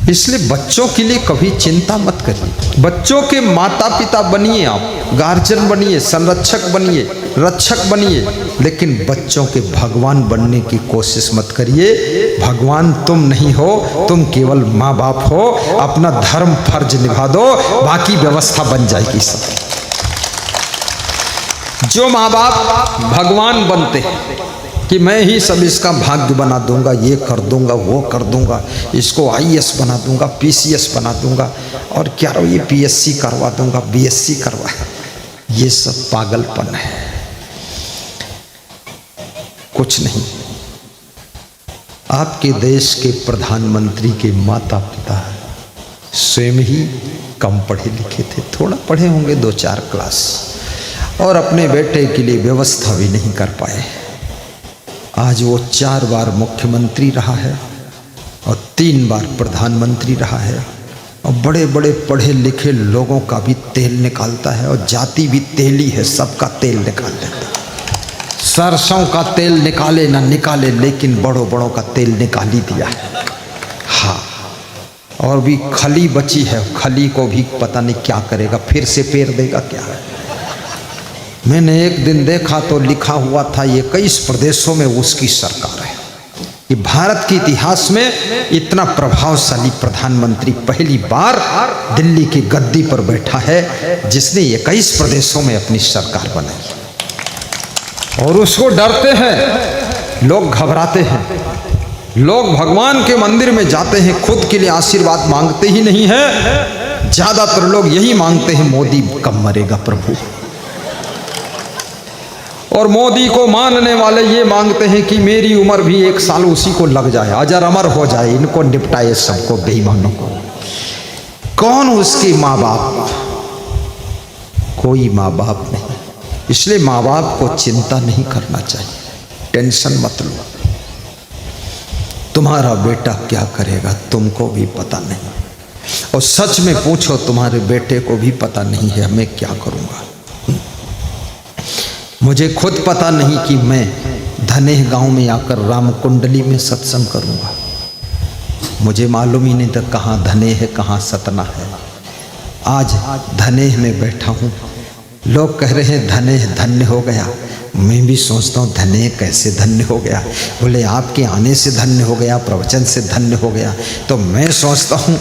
इसलिए बच्चों के लिए कभी चिंता मत करिए। बच्चों के माता पिता बनिए, आप गार्जियन बनिए, संरक्षक बनिए, रक्षक बनिए, लेकिन बच्चों के भगवान बनने की कोशिश मत करिए। भगवान तुम नहीं हो, तुम केवल माँ बाप हो। अपना धर्म फर्ज निभा दो, बाकी व्यवस्था बन जाएगी सब। जो माँ बाप भगवान बनते हैं कि मैं ही सब इसका भाग्य बना दूंगा, ये कर दूंगा, वो कर दूंगा, इसको IAS बना दूंगा, PCS बना दूंगा, और क्या रो ये PSC करवा दूंगा, BSc करवा, ये सब पागलपन है, कुछ नहीं। आपके देश के प्रधानमंत्री के माता पिता स्वयं ही कम पढ़े लिखे थे, थोड़ा पढ़े होंगे 2-4 क्लास, और अपने बेटे के लिए व्यवस्था भी नहीं कर पाए। आज वो 4 बार मुख्यमंत्री रहा है और 3 बार प्रधानमंत्री रहा है, और बड़े बड़े पढ़े लिखे लोगों का भी तेल निकालता है, और जाति भी तेली है, सबका तेल निकाल लेता है। सरसों का तेल निकाले ना निकाले, लेकिन बड़ों बड़ों का तेल निकाल ही दिया है। हाँ, और भी खली बची है, खली को भी पता नहीं क्या करेगा, फिर से पेर देगा क्या है। मैंने एक दिन देखा तो लिखा हुआ था 21 प्रदेशों में उसकी सरकार है। कि भारत के इतिहास में इतना प्रभावशाली प्रधानमंत्री पहली बार दिल्ली की गद्दी पर बैठा है, जिसने 21 प्रदेशों में अपनी सरकार बनाई। और उसको डरते हैं लोग, घबराते हैं लोग, भगवान के मंदिर में जाते हैं, खुद के लिए आशीर्वाद मांगते ही नहीं है। ज्यादातर लोग यही मांगते हैं, मोदी कब मरेगा प्रभु। और मोदी को मानने वाले ये मांगते हैं कि मेरी उम्र भी 1 साल उसी को लग जाए, अजर अमर हो जाए, इनको निपटाए सबको, बेईमानों को। कौन उसके माँ बाप? कोई माँ बाप नहीं। इसलिए माँ बाप को चिंता नहीं करना चाहिए, टेंशन मत लो। तुम्हारा बेटा क्या करेगा तुमको भी पता नहीं, और सच में पूछो तुम्हारे बेटे को भी पता नहीं है मैं क्या करूँगा। मुझे खुद पता नहीं कि मैं धनेह गांव में आकर राम कुंडली में सत्संग करूंगा। मुझे मालूम ही नहीं था कहाँ धनेह है, कहाँ सतना है। आज धनेह में बैठा हूँ, लोग कह रहे हैं धनेह धन्य हो गया। मैं भी सोचता हूँ धनेह कैसे धन्य हो गया। बोले आपके आने से धन्य हो गया, प्रवचन से धन्य हो गया। तो मैं सोचता हूँ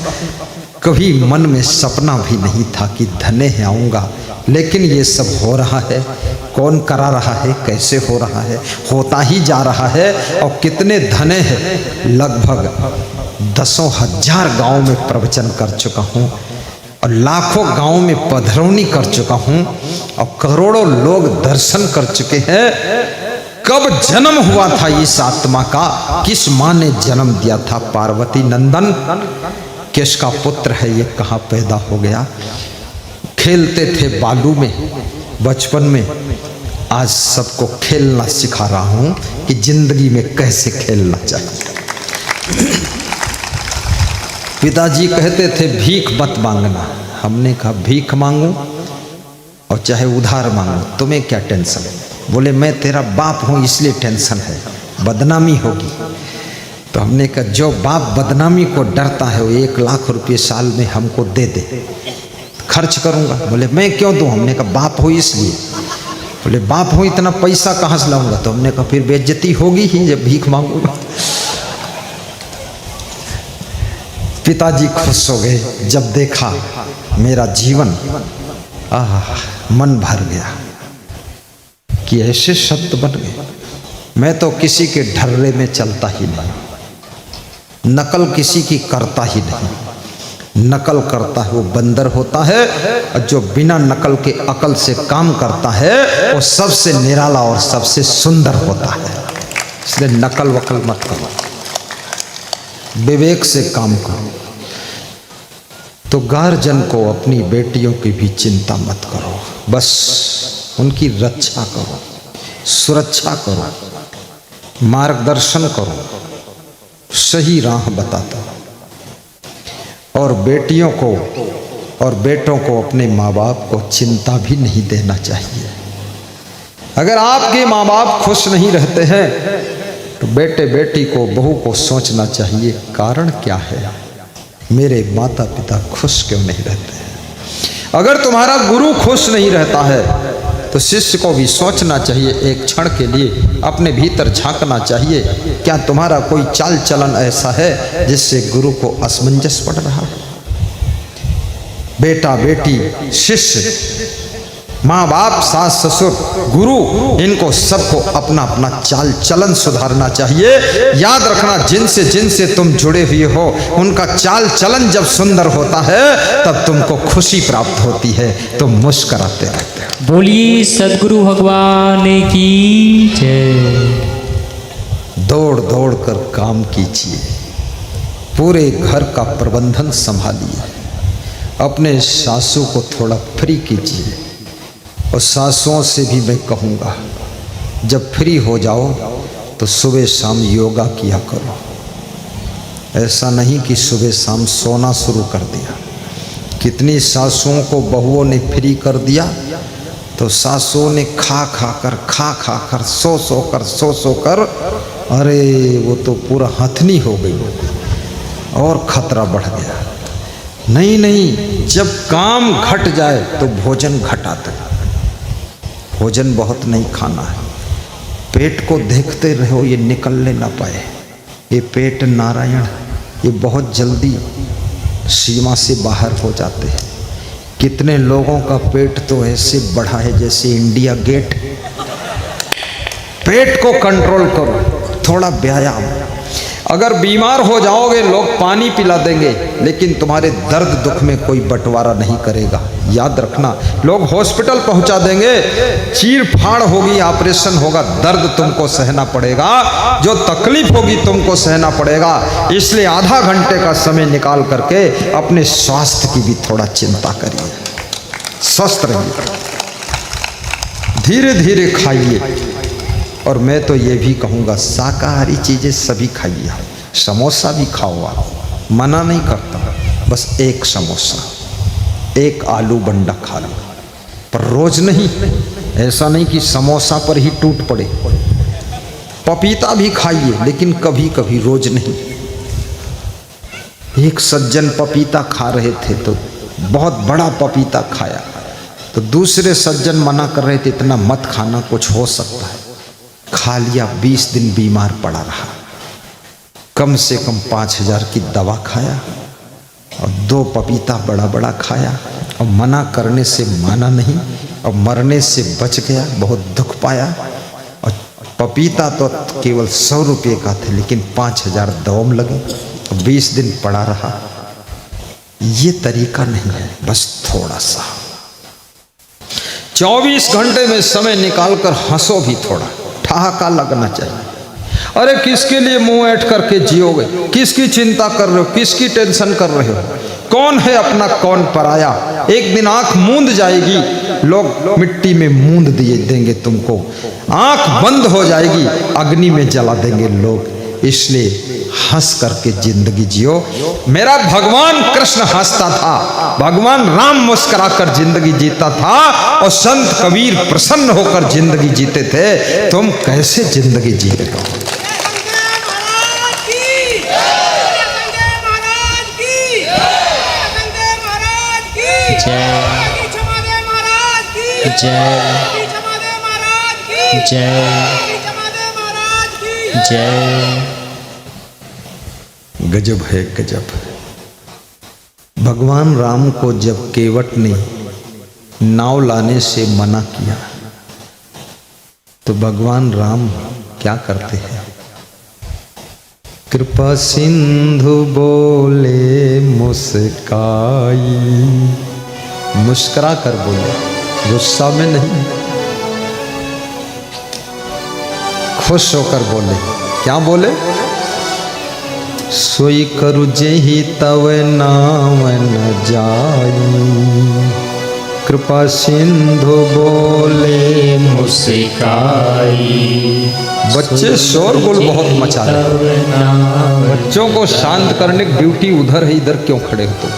कभी मन में सपना भी नहीं था कि धनेह आऊँगा, लेकिन ये सब हो रहा है। कौन करा रहा है, कैसे हो रहा है, होता ही जा रहा है। और कितने धने हैं, लगभग 10,000 गाँव में प्रवचन कर चुका हूँ, और लाखों गाँव में पधरौनी कर चुका हूँ, और करोड़ों लोग दर्शन कर चुके हैं। कब जन्म हुआ था इस आत्मा का, किस माँ ने जन्म दिया था? पार्वती नंदन किसका पुत्र है, ये कहाँ पैदा हो गया? खेलते थे बालू में बचपन में, आज सबको खेलना सिखा रहा हूं कि जिंदगी में कैसे खेलना चाहिए। पिताजी कहते थे भीख मत मांगना। हमने कहा भीख मांगू और चाहे उधार मांगू, तुम्हें क्या टेंशन? बोले मैं तेरा बाप हूं इसलिए टेंशन है, बदनामी होगी। तो हमने कहा जो बाप बदनामी को डरता है वो 1 लाख रुपये साल में हमको दे दे, खर्च करूंगा। बोले मैं क्यों दूं? हमने कहा बाप हो इसलिए। बोले बाप हो इतना पैसा कहाँ से लाऊंगा? तो हमने कहा फिर बेइज्जती होगी ही जब भीख मांगूंगा। पिताजी खुश हो गए जब देखा मेरा जीवन, मन भर गया कि ऐसे सत्य बन गए। मैं तो किसी के ढर्रे में चलता ही नहीं, नकल किसी की करता ही नहीं। नकल करता है वो बंदर होता है, और जो बिना नकल के अकल से काम करता है वो सबसे निराला और सबसे सुंदर होता है। इसलिए नकल वकल मत करो, विवेक से काम करो। तो गार्जियन को अपनी बेटियों की भी चिंता मत करो, बस उनकी रक्षा करो, सुरक्षा करो, मार्गदर्शन करो, सही राह बताता। और बेटियों को और बेटों को अपने माँ बाप को चिंता भी नहीं देना चाहिए। अगर आपके माँ बाप खुश नहीं रहते हैं तो बेटे बेटी को, बहू को सोचना चाहिए कारण क्या है। मेरे माता पिता खुश क्यों नहीं रहते हैं? अगर तुम्हारा गुरु खुश नहीं रहता है तो शिष्य को भी सोचना चाहिए, एक क्षण के लिए अपने भीतर झांकना चाहिए, क्या तुम्हारा कोई चाल चलन ऐसा है जिससे गुरु को असमंजस पड़ रहा है? बेटा बेटी, शिष्य, माँ बाप, सास ससुर, गुरु, इनको सबको अपना अपना चाल चलन सुधारना चाहिए। याद रखना, जिनसे जिनसे तुम जुड़े हुए हो उनका चाल चलन जब सुंदर होता है तब तुमको खुशी प्राप्त होती है, तुम मुस्कुराते रहते हो। बोलिए सद्गुरु भगवान की जय। दौड़ दौड़ कर काम कीजिए, पूरे घर का प्रबंधन संभालिए, अपने सासू को थोड़ा फ्री कीजिए। और सासुओं से भी मैं कहूँगा, जब फ्री हो जाओ तो सुबह शाम योगा किया करो। ऐसा नहीं कि सुबह शाम सोना शुरू कर दिया। कितनी सासुओं को बहुओं ने फ्री कर दिया तो सासुओं ने खा कर सो कर अरे वो तो पूरा हथनी हो गई और खतरा बढ़ गया। नहीं, जब काम घट जाए तो भोजन घटाते। भोजन बहुत नहीं खाना है, पेट को देखते रहो ये निकलने ना पाए। ये पेट नारायण, ये बहुत जल्दी सीमा से बाहर हो जाते हैं। कितने लोगों का पेट तो ऐसे बढ़ा है जैसे इंडिया गेट। पेट को कंट्रोल करो, थोड़ा व्यायाम। अगर बीमार हो जाओगे लोग पानी पिला देंगे, लेकिन तुम्हारे दर्द दुख में कोई बंटवारा नहीं करेगा। याद रखना, लोग हॉस्पिटल पहुंचा देंगे, चीर फाड़ होगी, ऑपरेशन होगा, दर्द तुमको सहना पड़ेगा, जो तकलीफ होगी तुमको सहना पड़ेगा। इसलिए आधा घंटे का समय निकाल करके अपने स्वास्थ्य की भी थोड़ा चिंता करिए, स्वस्थ रहिए, धीरे धीरे खाइए। और मैं तो ये भी कहूँगा, शाकाहारी चीज़ें सभी खाइए। समोसा भी खाओ, आप मना नहीं करता, बस एक समोसा, एक आलू बंडा खा लो, पर रोज नहीं। ऐसा नहीं कि समोसा पर ही टूट पड़े। पपीता भी खाइए, लेकिन कभी कभी, रोज नहीं। एक सज्जन पपीता खा रहे थे तो बहुत बड़ा पपीता खाया, तो दूसरे सज्जन मना कर रहे थे इतना मत खाना, कुछ हो सकता है। खा लिया, 20 दिन बीमार पड़ा रहा। कम से कम 5000 की दवा खाया और 2 पपीता बड़ा बड़ा खाया, और मना करने से माना नहीं और मरने से बच गया। बहुत दुख पाया। और पपीता तो केवल 100 रुपये का था, लेकिन 5000 दवा में लगे और 20 दिन पड़ा रहा। ये तरीका नहीं है, बस थोड़ा सा 24 घंटे में समय निकालकर हंसो भी थोड़ा, ठहाका लगना चाहिए। अरे किसके लिए मुंह ऐंठ करके जियोगे? किसकी चिंता कर रहे हो? किसकी टेंशन कर रहे हो? कौन है अपना, कौन पराया? एक दिन आंख मूंद जाएगी, लोग मिट्टी में मूंद दिए देंगे तुमको। आंख बंद हो जाएगी, अग्नि में जला देंगे लोग। इसलिए हंस करके जिंदगी जियो। मेरा भगवान कृष्ण हंसता था, भगवान राम मुस्कुरा कर जिंदगी जीता था, और संत कबीर प्रसन्न होकर जिंदगी जीते थे। तुम कैसे जिंदगी जी रहे हो? जय। गजब है, गजब। भगवान राम को जब केवट ने नाव लाने से मना किया तो भगवान राम क्या करते हैं? कृपा सिंधु बोले मुस्काई, मुस्कुरा कर बोले, गुस्सा में नहीं, खुश होकर बोले। क्या बोले? सोई करु जेहि तव नाम न जाई, कृपा सिंधु बोले मुस्काई। बच्चे शोरगुल बहुत मचा रहे। बच्चों को शांत करने की ड्यूटी उधर है, इधर क्यों खड़े हो तुम?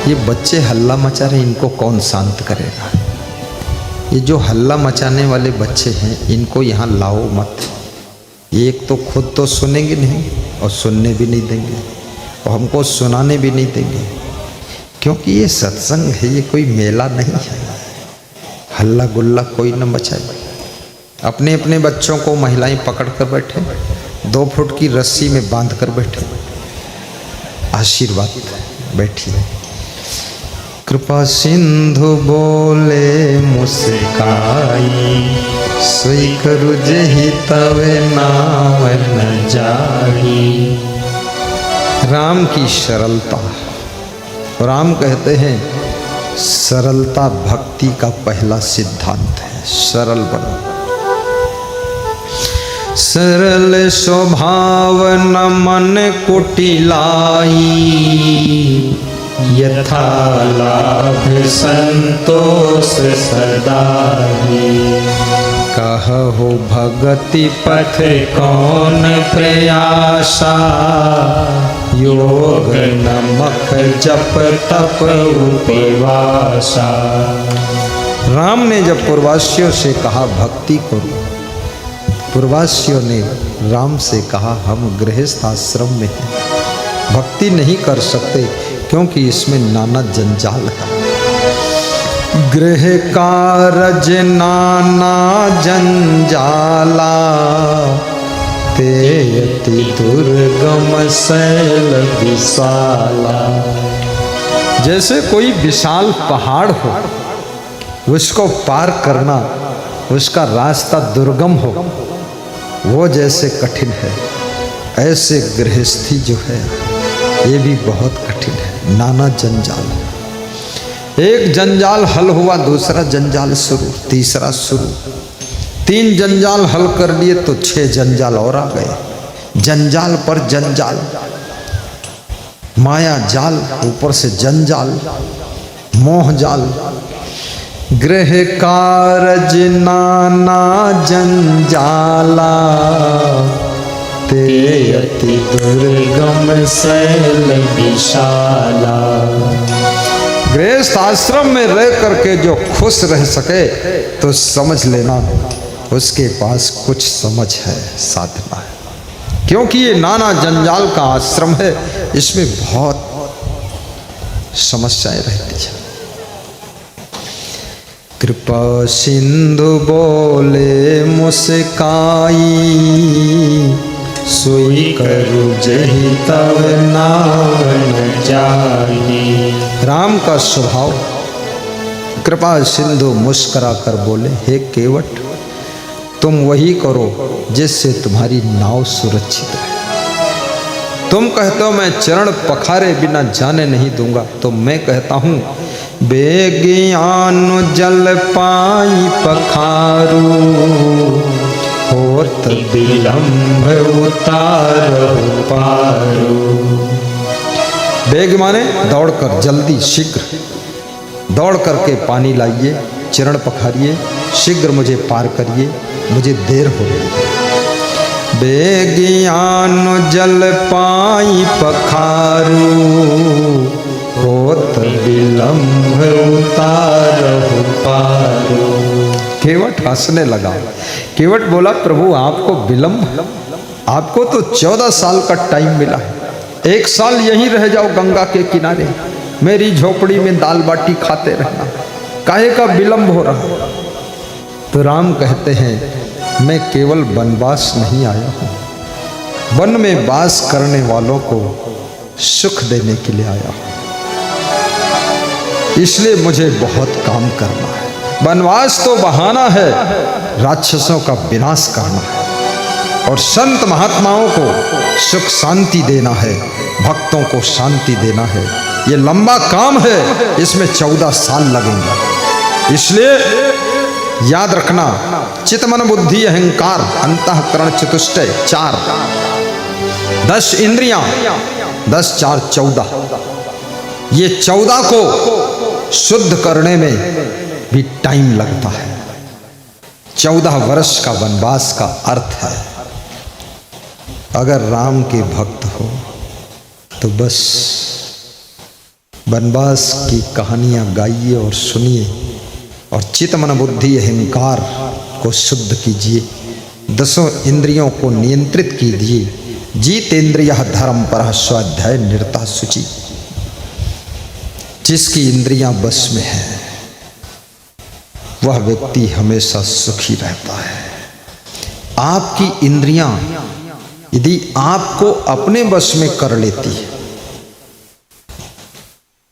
ये बच्चे हल्ला मचा रहे, इनको कौन शांत करेगा? ये जो हल्ला मचाने वाले बच्चे हैं, इनको यहाँ लाओ मत। एक तो खुद तो सुनेंगे नहीं और सुनने भी नहीं देंगे, वो हमको सुनाने भी नहीं देंगे, क्योंकि ये सत्संग है, ये कोई मेला नहीं है। हल्ला गुल्ला कोई न मचाए। अपने अपने बच्चों को महिलाएं पकड़ कर बैठे, 2 फुट की रस्सी में बांध कर बैठे, आशीर्वाद बैठिए। कृपा सिंधु बोले मुस्काई, सोई करु जेहि तवे नाम न जाई। राम की सरलता, राम कहते हैं सरलता भक्ति का पहला सिद्धांत है। सरल बनो। सरल स्वभाव न मन कुटिलाई, यथा लाभ संतोष सदाई। कहु भगति पथ कौन प्रयासा, योग नमक जप तप उपवासा। राम ने जब पूर्वासियों से कहा भक्ति करो, पूर्वासियों ने राम से कहा हम गृहस्थ आश्रम में हैं, भक्ति नहीं कर सकते क्योंकि इसमें नाना जंजाल है। गृह कारज नाना जंजाला, तेयति दुर्गम शैल विशाला। जैसे कोई विशाल पहाड़ हो, उसको पार करना, उसका रास्ता दुर्गम हो, वो जैसे कठिन है, ऐसे गृहस्थी जो है ये भी बहुत कठिन है। नाना जंजाल, एक जंजाल हल हुआ, दूसरा जंजाल शुरू, तीसरा शुरू। 3 जंजाल हल कर लिए तो 6 जंजाल और आ गए। जंजाल पर जंजाल, माया जाल, ऊपर से जंजाल, मोह जाल। गृह कारज नाना जंजाला, तेयति दुर्गम शैल विशाला। गृहस्थ आश्रम में रह करके जो खुश रह सके तो समझ लेना उसके पास कुछ समझ है, साधना है। क्योंकि ये नाना जंजाल का आश्रम है, इसमें बहुत समस्याएं रहती हैं। कृपा सिंधु बोले मुस्काई, सोई करु जेहि तव नाम न जाई। राम का स्वभाव, कृपा सिंधु मुस्करा कर बोले हे केवट, तुम वही करो जिससे तुम्हारी नाव सुरक्षित रहे। तुम कहते हो मैं चरण पखारे बिना जाने नहीं दूंगा, तो मैं कहता हूँ बेज्ञान जल पाई पखारू, होत विलंब उतारो पारो। बेग माने दौड़कर, जल्दी, शीघ्र दौड़ करके पानी लाइए, चरण पखारिए, शीघ्र मुझे पार करिए, मुझे देर हो रही है। बेज्ञान जल पाई पखारू, होत विलंब उतारो पारो। केवट हंसने लगा। केवट बोला प्रभु आपको विलंब, आपको तो 14 साल का टाइम मिला है, 1 साल यहीं रह जाओ गंगा के किनारे, मेरी झोपड़ी में दाल बाटी खाते रहना, काहे का विलंब हो रहा। तो राम कहते हैं मैं केवल वनवास नहीं आया हूँ, वन में वास करने वालों को सुख देने के लिए आया हूँ, इसलिए मुझे बहुत काम करना है। वनवास तो बहाना है, राक्षसों का विनाश करना है और संत महात्माओं को सुख शांति देना है, भक्तों को शांति देना है। ये लंबा काम है, इसमें 14 साल लगेंगे। इसलिए याद रखना, चित्त मन बुद्धि अहंकार अंतःकरण चतुष्टय 4, 10 इंद्रियां, 10 4 14, ये 14 को शुद्ध करने में भी टाइम लगता है। 14 वर्ष का वनवास का अर्थ है। अगर राम के भक्त हो तो बस वनवास की कहानियां गाइए और सुनिए और चित्त मन बुद्धि अहंकार को शुद्ध कीजिए, 10 इंद्रियों को नियंत्रित कीजिए जितेंद्रिय धर्म पर स्वाध्याय निरता शुचि। जिसकी इंद्रियां बस में है वह व्यक्ति हमेशा सुखी रहता है। आपकी इंद्रियां यदि आपको अपने बस में कर लेती है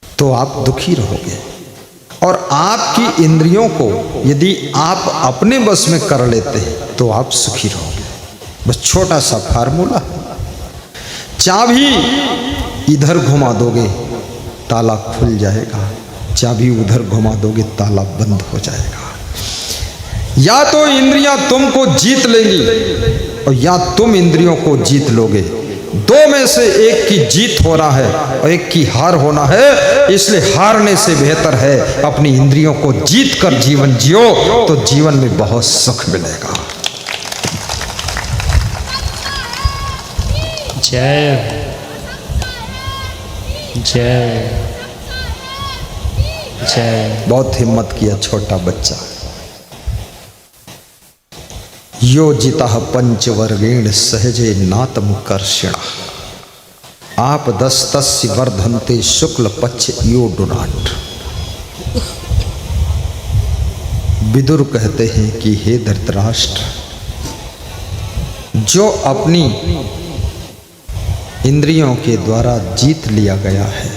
तो आप दुखी रहोगे, और आपकी इंद्रियों को यदि आप अपने बस में कर लेते हैं तो आप सुखी रहोगे। बस छोटा सा फार्मूला, चाबी इधर घुमा दोगे ताला खुल जाएगा, चाबी उधर घुमा दोगे ताला बंद हो जाएगा। या तो इंद्रियां तुमको जीत लेंगी और या तुम इंद्रियों को जीत लोगे। दो में से एक की जीत हो रहा है और एक की हार होना है, इसलिए हारने से बेहतर है अपनी इंद्रियों को जीत कर जीवन जियो, तो जीवन में बहुत सुख मिलेगा। जय जय जय। बहुत हिम्मत किया छोटा बच्चा। योजितः पंचवर्गेण सहजे नातम कर्षिण आप दस्तस्य वर्धन्ते शुक्ल पक्ष योडुनाट। विदुर कहते हैं कि हे धृतराष्ट्र, जो अपनी इंद्रियों के द्वारा जीत लिया गया है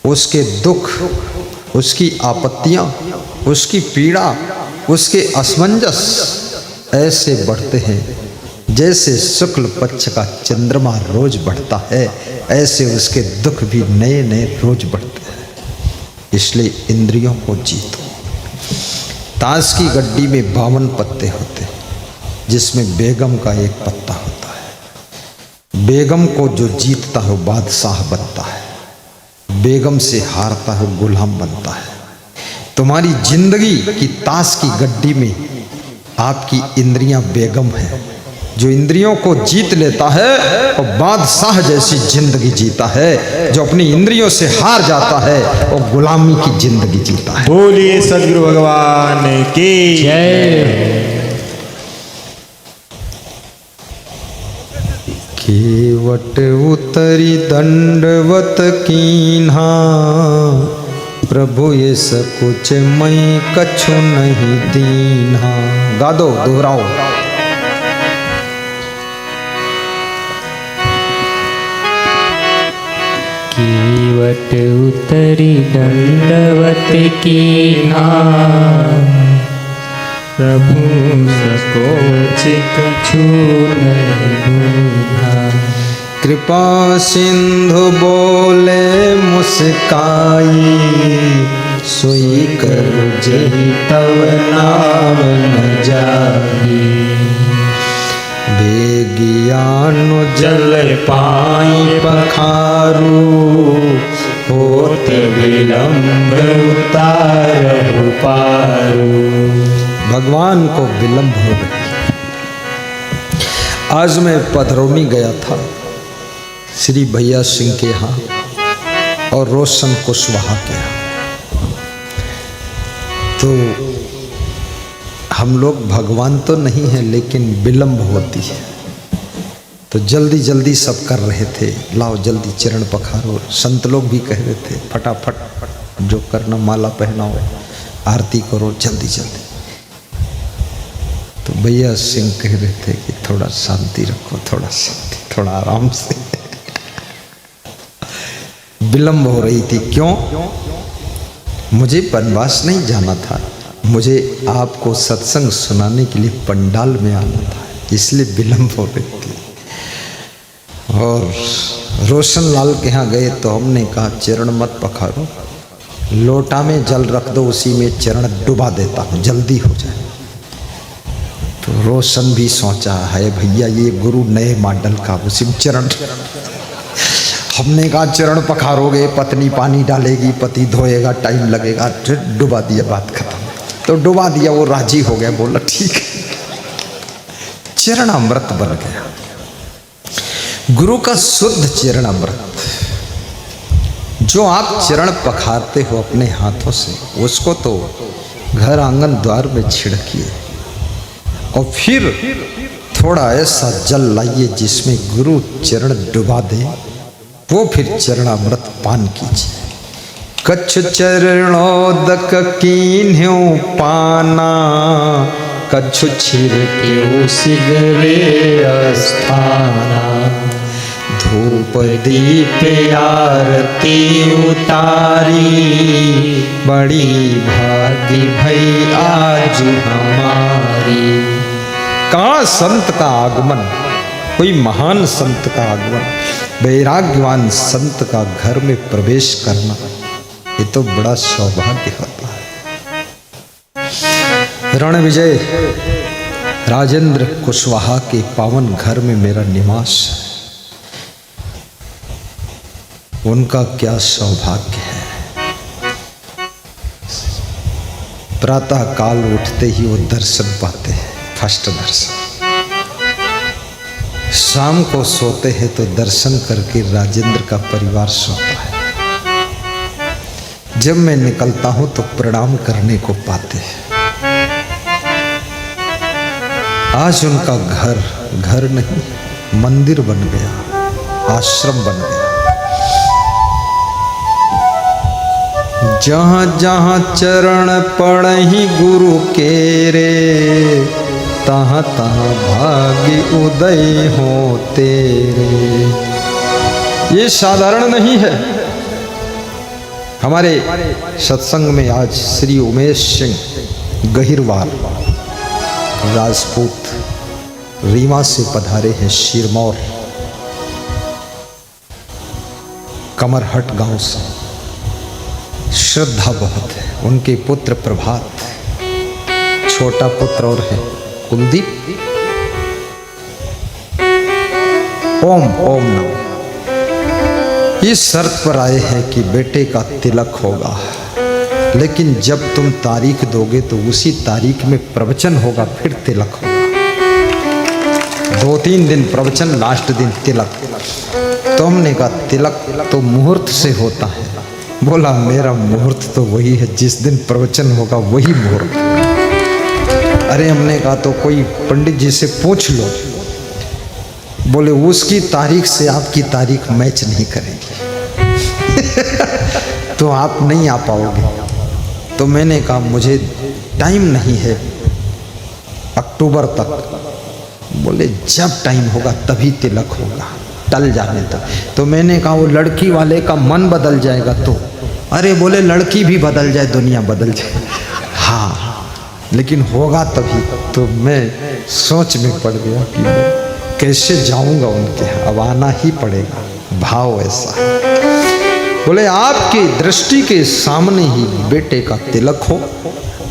उसके दुख, उसकी आपत्तियां, उसकी पीड़ा, उसके असमंजस ऐसे बढ़ते हैं जैसे शुक्ल पक्ष का चंद्रमा रोज बढ़ता है, ऐसे उसके दुख भी नए नए रोज बढ़ते हैं। इसलिए इंद्रियों को जीतो। ताश की गड्डी में 52 पत्ते होते हैं जिसमें बेगम का एक पत्ता होता है। बेगम को जो जीतता है बादशाह बनता है, बेगम से हारता है गुलाम बनता है। तुम्हारी जिंदगी की ताश की गड्डी में आपकी इंद्रियां बेगम है। जो इंद्रियों को जीत लेता है और बादशाह जैसी जिंदगी जीता है, जो अपनी इंद्रियों से हार जाता है और गुलामी की जिंदगी जीता है। बोलिए सद्गुरु भगवान की जय। केवट उतरी दंडवत कीन्हा प्रभु ये सकुच मई कछु नहीं दीन्हा। गा दो, दोहराओ। केवट उतरी दंडवत कीन्हा प्रभु सकोच कछु नहीं दीन्हा। कृपा सिंधु बोले मुस्काई सोई करो जही तव नाम न जाई। बेगियानो जल पाई पखारू होत विलंब उतारहु पारू। भगवान को विलंब हो गई। आज मैं पधरौनी गया था श्री भैया सिंह के यहाँ और रोशन कुशवाहा के यहाँ। तो हम लोग भगवान तो नहीं है लेकिन विलंब होती है, तो जल्दी जल्दी सब कर रहे थे, लाओ जल्दी चरण पखारो। संत लोग भी कह रहे थे फटाफट जो करना, माला पहनाओ, आरती करो जल्दी जल्दी। तो भैया सिंह कह रहे थे कि थोड़ा शांति रखो, थोड़ा शांति, थोड़ा आराम से। विलंब हो रही थी। क्यों? मुझे वनवास नहीं जाना था, मुझे आपको सत्संग सुनाने के लिए पंडाल में आना था, इसलिए विलंब हो रही थी। और रोशन लाल के यहाँ गए तो हमने कहा चरण मत पखारो, लोटा में जल रख दो, उसी में चरण डुबा देता हूँ, जल्दी हो जाए। तो रोशन भी सोचा है भैया ये गुरु नए मॉडल का, उसी में चरण। हमने कहा चरण पखारोगे, पत्नी पानी डालेगी, पति धोएगा, टाइम लगेगा, डुबा दिया, बात खत्म। तो डुबा दिया, वो राजी हो गया, बोला ठीक है। चरण अमृत बन गया, गुरु का शुद्ध चरण अमृत। जो आप चरण पखारते हो अपने हाथों से, उसको तो घर आंगन द्वार में छिड़किए और फिर थोड़ा ऐसा जल लाइए जिसमें गुरु चरण डुबा दे, वो फिर चरणामृत पान कीजिए। कछु चरणोदक कीन्ह्यो पाना, कछु छिड़क्यो सिगरे अस्थाना। धूप दीप आरती उतारी, बड़ी भागी भई आज हमारी। कहाँ संत का आगमन, कोई महान संत का आगमन, वैराग्यवान संत का घर में प्रवेश करना, ये तो बड़ा सौभाग्य होता है। रण विजय राजेंद्र कुशवाहा के पावन घर में मेरा निवास है, उनका क्या सौभाग्य है। प्रातः काल उठते ही वो दर्शन पाते हैं, फर्स्ट दर्शन। शाम को सोते हैं तो दर्शन करके राजेंद्र का परिवार सोता है। जब मैं निकलता हूं तो प्रणाम करने को पाते हैं। आज उनका घर घर नहीं मंदिर बन गया, आश्रम बन गया। जहाँ जहाँ चरण पड़हि गुरु के रे, तहाँ तहाँ भाग्य उदय हो तेरे। ये साधारण नहीं है। हमारे सत्संग में आज श्री उमेश सिंह गहिरवाल राजपूत रीवा से पधारे हैं, सिरमौर कमरहट गांव से। श्रद्धा बहुत है। उनके पुत्र प्रभात, छोटा पुत्र और है कुलदीप। ओम ओम नमः। इस शर्त पर आए हैं कि बेटे का तिलक होगा, लेकिन जब तुम तारीख दोगे तो उसी तारीख में प्रवचन होगा, फिर तिलक होगा। 2-3 दिन प्रवचन, लास्ट दिन तिलक। तो हमने कहा तिलक तो मुहूर्त से होता है। बोला मेरा मुहूर्त तो वही है, जिस दिन प्रवचन होगा वही मुहूर्त। अरे हमने कहा तो कोई पंडित जी से पूछ लो। बोले उसकी तारीख से आपकी तारीख मैच नहीं करेगी तो आप नहीं आ पाओगे। तो मैंने कहा मुझे टाइम नहीं है अक्टूबर तक। बोले जब टाइम होगा तभी तिलक होगा, टल जाने तक। तो मैंने कहा वो लड़की वाले का मन बदल जाएगा तो। अरे बोले लड़की भी बदल जाए, दुनिया बदल जाए। हाँ लेकिन होगा तभी। तो मैं सोच में पड़ गया कि मैं कैसे जाऊंगा उनके यहाँ, अब आना ही पड़ेगा। भाव ऐसा है। बोले आपकी दृष्टि के सामने ही बेटे का तिलक हो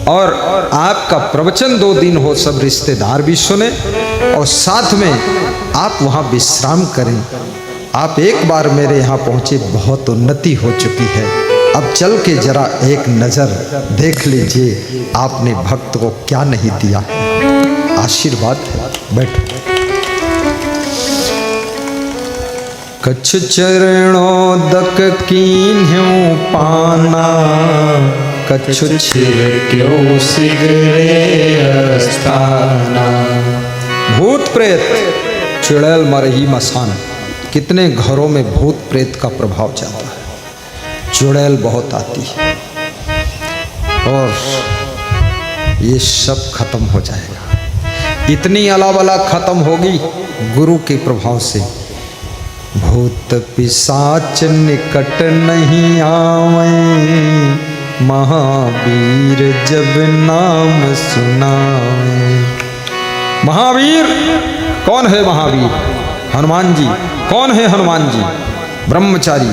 और आपका प्रवचन 2 दिन हो, सब रिश्तेदार भी सुने और साथ में आप वहाँ विश्राम करें। आप एक बार मेरे यहाँ पहुँचे, बहुत उन्नति हो चुकी है। अब चल के जरा एक नज़र देख लीजिए आपने भक्त को क्या नहीं दिया है। आशीर्वाद है। बैठो। कछु चरणोदक कीन्ह्यो पाना, कछु छिड़क्यो सिगरे अस्थाना। भूत प्रेत चुड़ैल मरही मसान। कितने घरों में भूत प्रेत का प्रभाव जाता है। चुड़ैल बहुत आती है और ये सब खत्म हो जाएगा। इतनी अलावला खत्म होगी गुरु के प्रभाव से। भूत पिशाच निकट नहीं आवे, महावीर जब नाम सुनावे। महावीर कौन है? महावीर हनुमान जी। कौन है हनुमान जी? ब्रह्मचारी।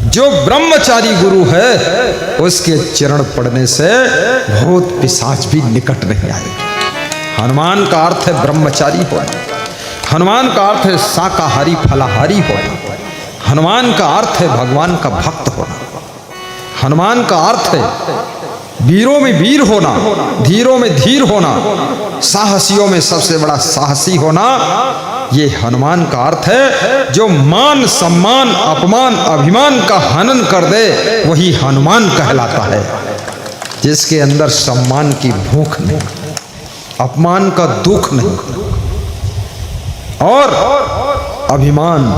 जो ब्रह्मचारी गुरु है उसके चरण पड़ने से भूत पिशाच भी निकट नहीं आएगा। हनुमान का अर्थ है ब्रह्मचारी होना। हनुमान का अर्थ है शाकाहारी फलाहारी होना। हनुमान का अर्थ है भगवान का भक्त होना। हनुमान का अर्थ है वीरों में वीर होना, धीरों में धीर होना, साहसियों में सबसे बड़ा साहसी होना। ये हनुमान का अर्थ है। जो मान सम्मान अपमान अभिमान का हनन कर दे वही हनुमान कहलाता है। जिसके अंदर सम्मान की भूख नहीं, अपमान का दुख नहीं, और अभिमान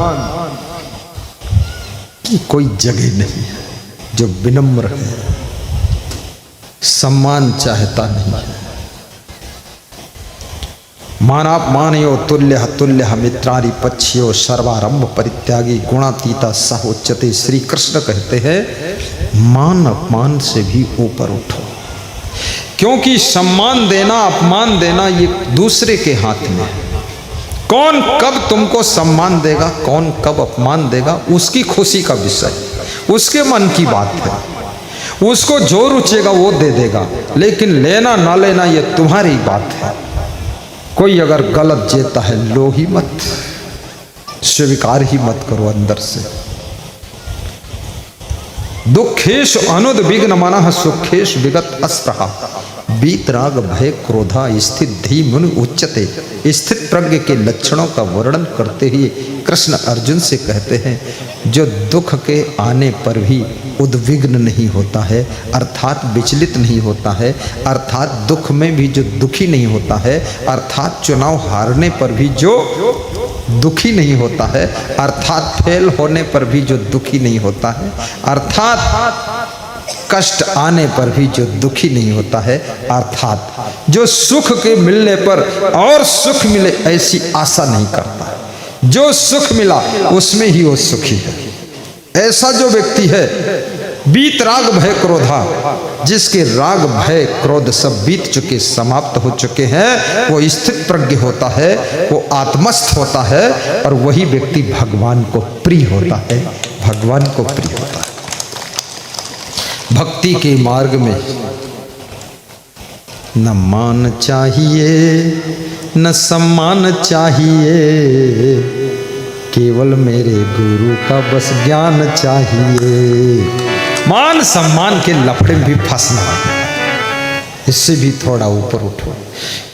की कोई जगह नहीं है। जो विनम्र है, सम्मान चाहता नहीं है। मानापमानयो तुल्य तुल्य मित्रारि पक्षियो सर्वारंभ परित्यागी गुणातीता सहोच्यते। श्री कृष्ण कहते हैं मान अपमान से भी ऊपर उठो, क्योंकि सम्मान देना अपमान देना ये दूसरे के हाथ में है। कौन कब तुमको सम्मान देगा, कौन कब अपमान देगा, उसकी खुशी का विषय, उसके मन की बात है। उसको जो रुचेगा वो दे देगा, लेकिन लेना ना लेना ये तुम्हारी बात है। कोई अगर गलत जेता है लो ही मत, स्वीकार ही मत करो अंदर से। दुखेश अनुद्विग्न मनः सुखेश विगत अस्पृहा वीतराग भय क्रोधा स्थित धी मुनि उच्यते। स्थित प्रज्ञ के लक्षणों का वर्णन करते हुए कृष्ण अर्जुन से कहते हैं जो दुख के आने पर भी उद्विग्न नहीं होता है, अर्थात विचलित नहीं होता है, अर्थात दुख में भी जो दुखी नहीं होता है, अर्थात चुनाव हारने पर भी जो दुखी नहीं होता है, अर्थात फेल होने पर भी जो दुखी नहीं होता है, अर्थात कष्ट आने पर भी जो दुखी नहीं होता है, अर्थात जो सुख के मिलने पर और सुख मिले ऐसी आशा नहीं करता है। जो सुख मिला उसमें ही वो सुखी है। ऐसा जो व्यक्ति है बीत राग भय क्रोधा, जिसके राग भय क्रोध सब बीत चुके, समाप्त हो चुके हैं, वो स्थित प्रज्ञ होता है, वो आत्मस्थ होता है, और वही व्यक्ति भगवान को प्रिय होता है, भगवान को प्रिय होता है। भक्ति के मार्ग में न मान चाहिए न सम्मान चाहिए, केवल मेरे गुरु का बस ज्ञान चाहिए। मान सम्मान के लफड़े में भी फंसना, इससे भी थोड़ा ऊपर उठो।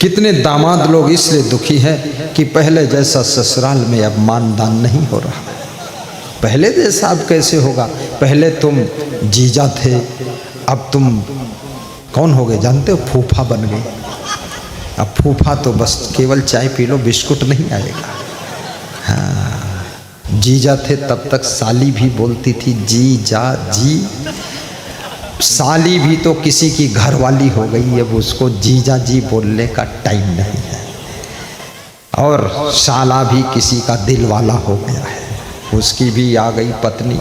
कितने दामाद लोग इसलिए दुखी हैं कि पहले जैसा ससुराल में अब मानदान नहीं हो रहा। पहले जैसा अब कैसे होगा? पहले तुम जीजा थे, अब तुम कौन हो गए जानते हो? फूफा बन गए। अब फूफा तो बस केवल चाय पी लो, बिस्कुट नहीं आएगा। हाँ, जीजा थे तब तक साली भी बोलती थी जी जा जी। साली भी तो किसी की घरवाली हो गई, अब उसको जीजा जी बोलने का टाइम नहीं है। और साला भी किसी का दिल वाला हो गया है, उसकी भी आ गई पत्नी।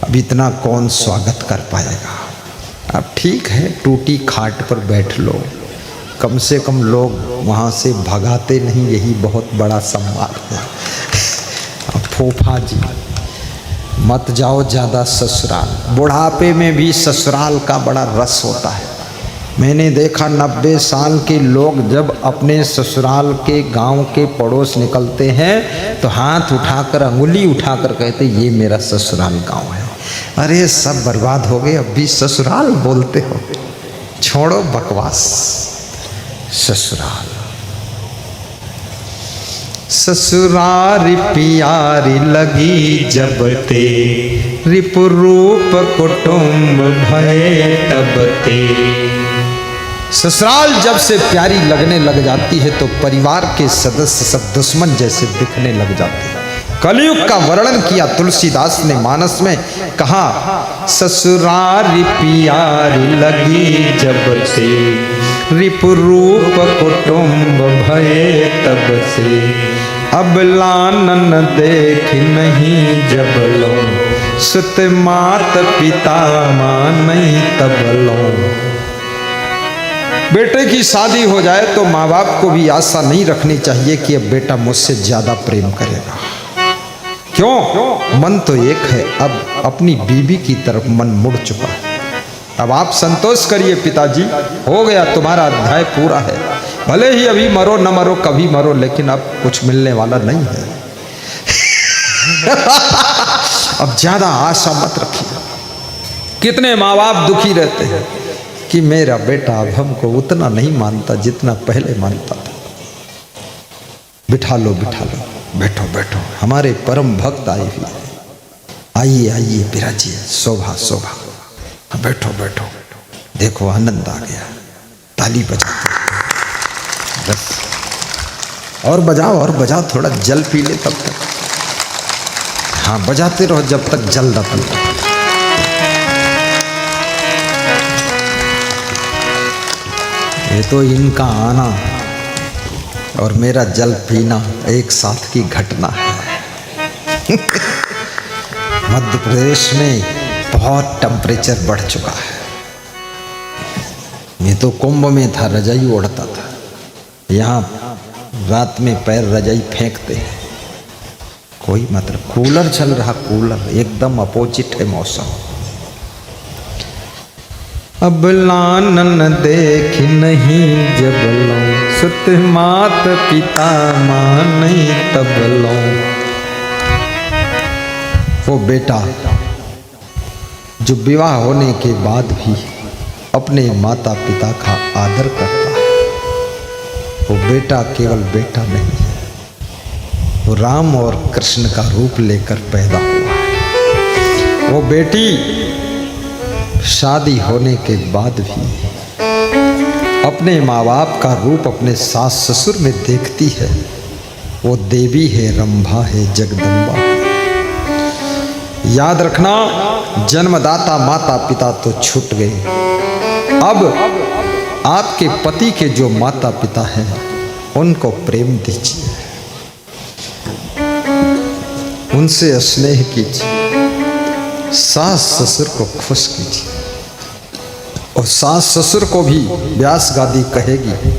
अब इतना कौन स्वागत कर पाएगा? अब ठीक है, टूटी खाट पर बैठ लो, कम से कम लोग वहाँ से भगाते नहीं, यही बहुत बड़ा सम्मान है। अब फूफा जी मत जाओ ज़्यादा ससुराल। बुढ़ापे में भी ससुराल का बड़ा रस होता है। मैंने देखा 90 साल के लोग जब अपने ससुराल के गांव के पड़ोस निकलते हैं तो हाथ उठाकर, अंगुली उठाकर कहते ये मेरा ससुराल गांव है। अरे सब बर्बाद हो गए, अब भी ससुराल बोलते हो। छोड़ो बकवास। ससुराल ससुरारी प्यारी लगी जब ते, रिपुरूप कुटुंब भये तब ते। ससुराल जब से प्यारी लगने लग जाती है तो परिवार के सदस्य सब दुश्मन जैसे दिखने लग जाते हैं। कलयुग का वर्णन किया तुलसीदास ने मानस में, कहा ससुरारी प्यारी लगी जब से, रिपुरूप कुटुंब भये तब से। अब लानन देख नहीं जब लो, सुत मात पिता नहीं तब लो। बेटे की शादी हो जाए तो माँ बाप को भी आशा नहीं रखनी चाहिए कि अब बेटा मुझसे ज्यादा प्रेम करेगा। क्यों? मन तो एक है, अब अपनी बीवी की तरफ मन मुड़ चुका है। अब आप संतोष करिए पिताजी, हो गया, तुम्हारा अध्याय पूरा है। भले ही अभी मरो न मरो, कभी मरो, लेकिन अब कुछ मिलने वाला नहीं है। अब ज्यादा आशा मत रखिए। कितने माँ बाप दुखी रहते हैं कि मेरा बेटा अब हमको उतना नहीं मानता जितना पहले मानता था। बिठा लो बिठा लो, बैठो बैठो, हमारे परम भक्त आए हुए हैं। आइए आइए विराजिए, शोभा शोभा, बैठो बैठो। देखो आनंद आ गया, ताली बजाते बस। और बजाओ, थोड़ा जल पी ले तब तक। हाँ, बजाते रहो जब तक जल न पी। ये तो इनका आना और मेरा जल पीना एक साथ की घटना है। मध्य प्रदेश में बहुत टेम्परेचर बढ़ चुका है। ये तो कुंभ में था, रजाई ओढ़ता था, यहाँ रात में पैर रजाई फेंकते हैं। कोई मतलब कूलर चल रहा, कूलर एकदम अपोजिट है मौसम। अब लानन देख नहीं जबलों, सुत मात पिता मानई तबलों। वो बेटा जो विवाह होने के बाद भी अपने माता पिता का आदर करता है, वो बेटा केवल बेटा नहीं है, वो राम और कृष्ण का रूप लेकर पैदा हुआ है। वो बेटी शादी होने के बाद भी अपने माँ बाप का रूप अपने सास ससुर में देखती है। वो देवी है, रंभा है, जगदम्बा है। याद रखना, जन्मदाता माता पिता तो छूट गए, अब आपके पति के जो माता पिता हैं उनको प्रेम दीजिए, उनसे स्नेह कीजिए, सास ससुर को खुश कीजिए। और सास ससुर को भी व्यास गादी कहेगी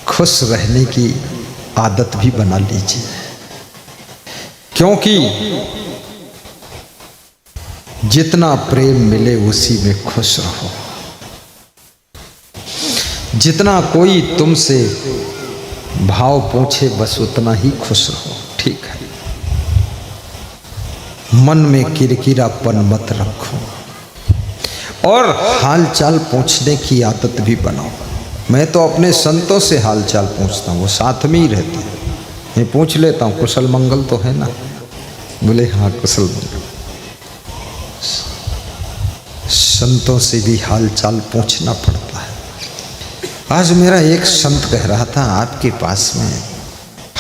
खुश रहने की आदत भी बना लीजिए, क्योंकि जितना प्रेम मिले उसी में खुश रहो। जितना कोई तुमसे भाव पूछे बस उतना ही खुश रहो, ठीक है। मन में किरकिरापन मत रखो और हालचाल पूछने की आदत भी बनाओ। मैं तो अपने संतों से हालचाल पूछता हूँ, वो साथ में ही रहते हैं। मैं पूछ लेता हूँ कुशल मंगल तो है ना, बोले हाँ कुशल मंगल। संतों से भी हालचाल पूछना पड़ता है। आज मेरा एक संत कह रहा था, आपके पास में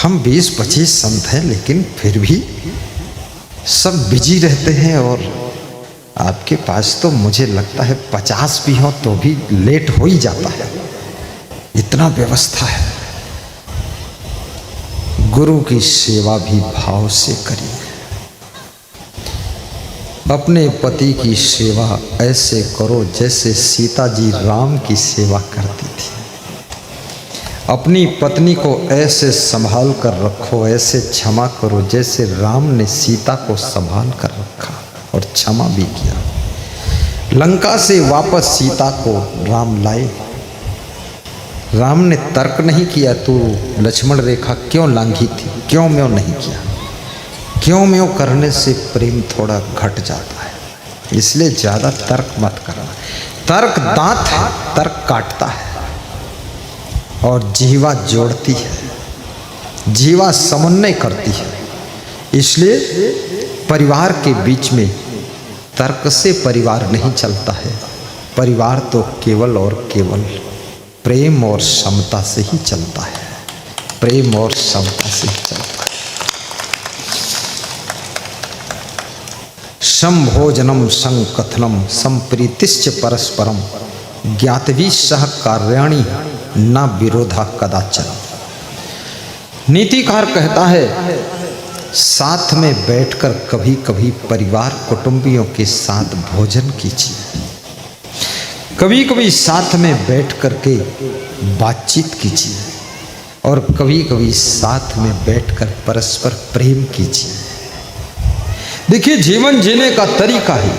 हम 20-25 संत हैं लेकिन फिर भी सब बिजी रहते हैं, और आपके पास तो मुझे लगता है 50 भी हो तो भी लेट हो ही जाता है, इतना व्यवस्था है। गुरु की सेवा भी भाव से करिए। अपने पति की सेवा ऐसे करो जैसे सीता जी राम की सेवा करती थी। अपनी पत्नी को ऐसे संभाल कर रखो, ऐसे क्षमा करो जैसे राम ने सीता को संभाल कर रखा और क्षमा भी किया। लंका से वापस सीता को राम लाए। राम ने तर्क नहीं किया, तू लक्ष्मण रेखा क्यों लांघी थी, क्यों म्यों नहीं किया। क्यों म्यों करने से प्रेम थोड़ा घट जाता है, इसलिए ज़्यादा तर्क मत करना। तर्क दांत है, तर्क काटता है और जीवा जोड़ती है, जीवा समन्वय करती है। इसलिए परिवार के बीच में तर्क से परिवार नहीं चलता है। परिवार तो केवल और केवल प्रेम और समता से ही चलता है, प्रेम और समता से ही चलता है। संभोजनम संकथनम संप्रीतिश्च परस्परम ज्ञातवी सह कार्याणि न विरोधा कदाचन। नीतिकार कहता है, साथ में बैठकर कभी कभी परिवार कुटुंबियों के साथ भोजन कीजिए, कभी कभी साथ में बैठ कर के बातचीत कीजिए, और कभी कभी साथ में बैठकर परस्पर प्रेम कीजिए। देखिए, जीवन जीने का तरीका है।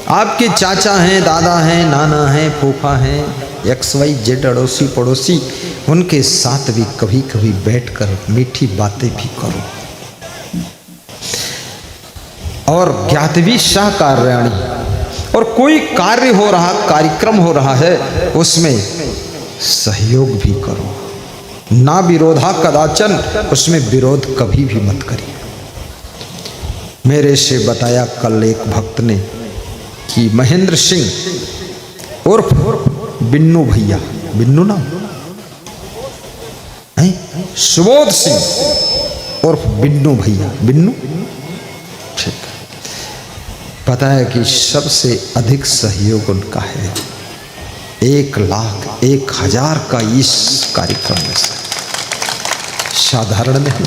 आपके चाचा हैं, दादा हैं, नाना हैं, फूफा हैं, XYZ अड़ोसी पड़ोसी, उनके साथ भी कभी कभी बैठकर मीठी बातें भी करो। और ज्ञातवी सह कार्याणि, और कोई कार्य हो रहा, कार्यक्रम हो रहा है, उसमें सहयोग भी करो। ना विरोधा कदाचन, उसमें विरोध कभी भी मत करिए। मेरे से बताया कल एक भक्त ने कि महेंद्र सिंह उर्फ बिन्नू भैया, बिन्नू ना, हैं सुबोध सिंह उर्फ बिन्नू भैया। बिन्नू, ठीक। पता है कि सबसे अधिक सहयोग उनका है, 1,01,000 का इस कार्यक्रम में से। साधारण नहीं।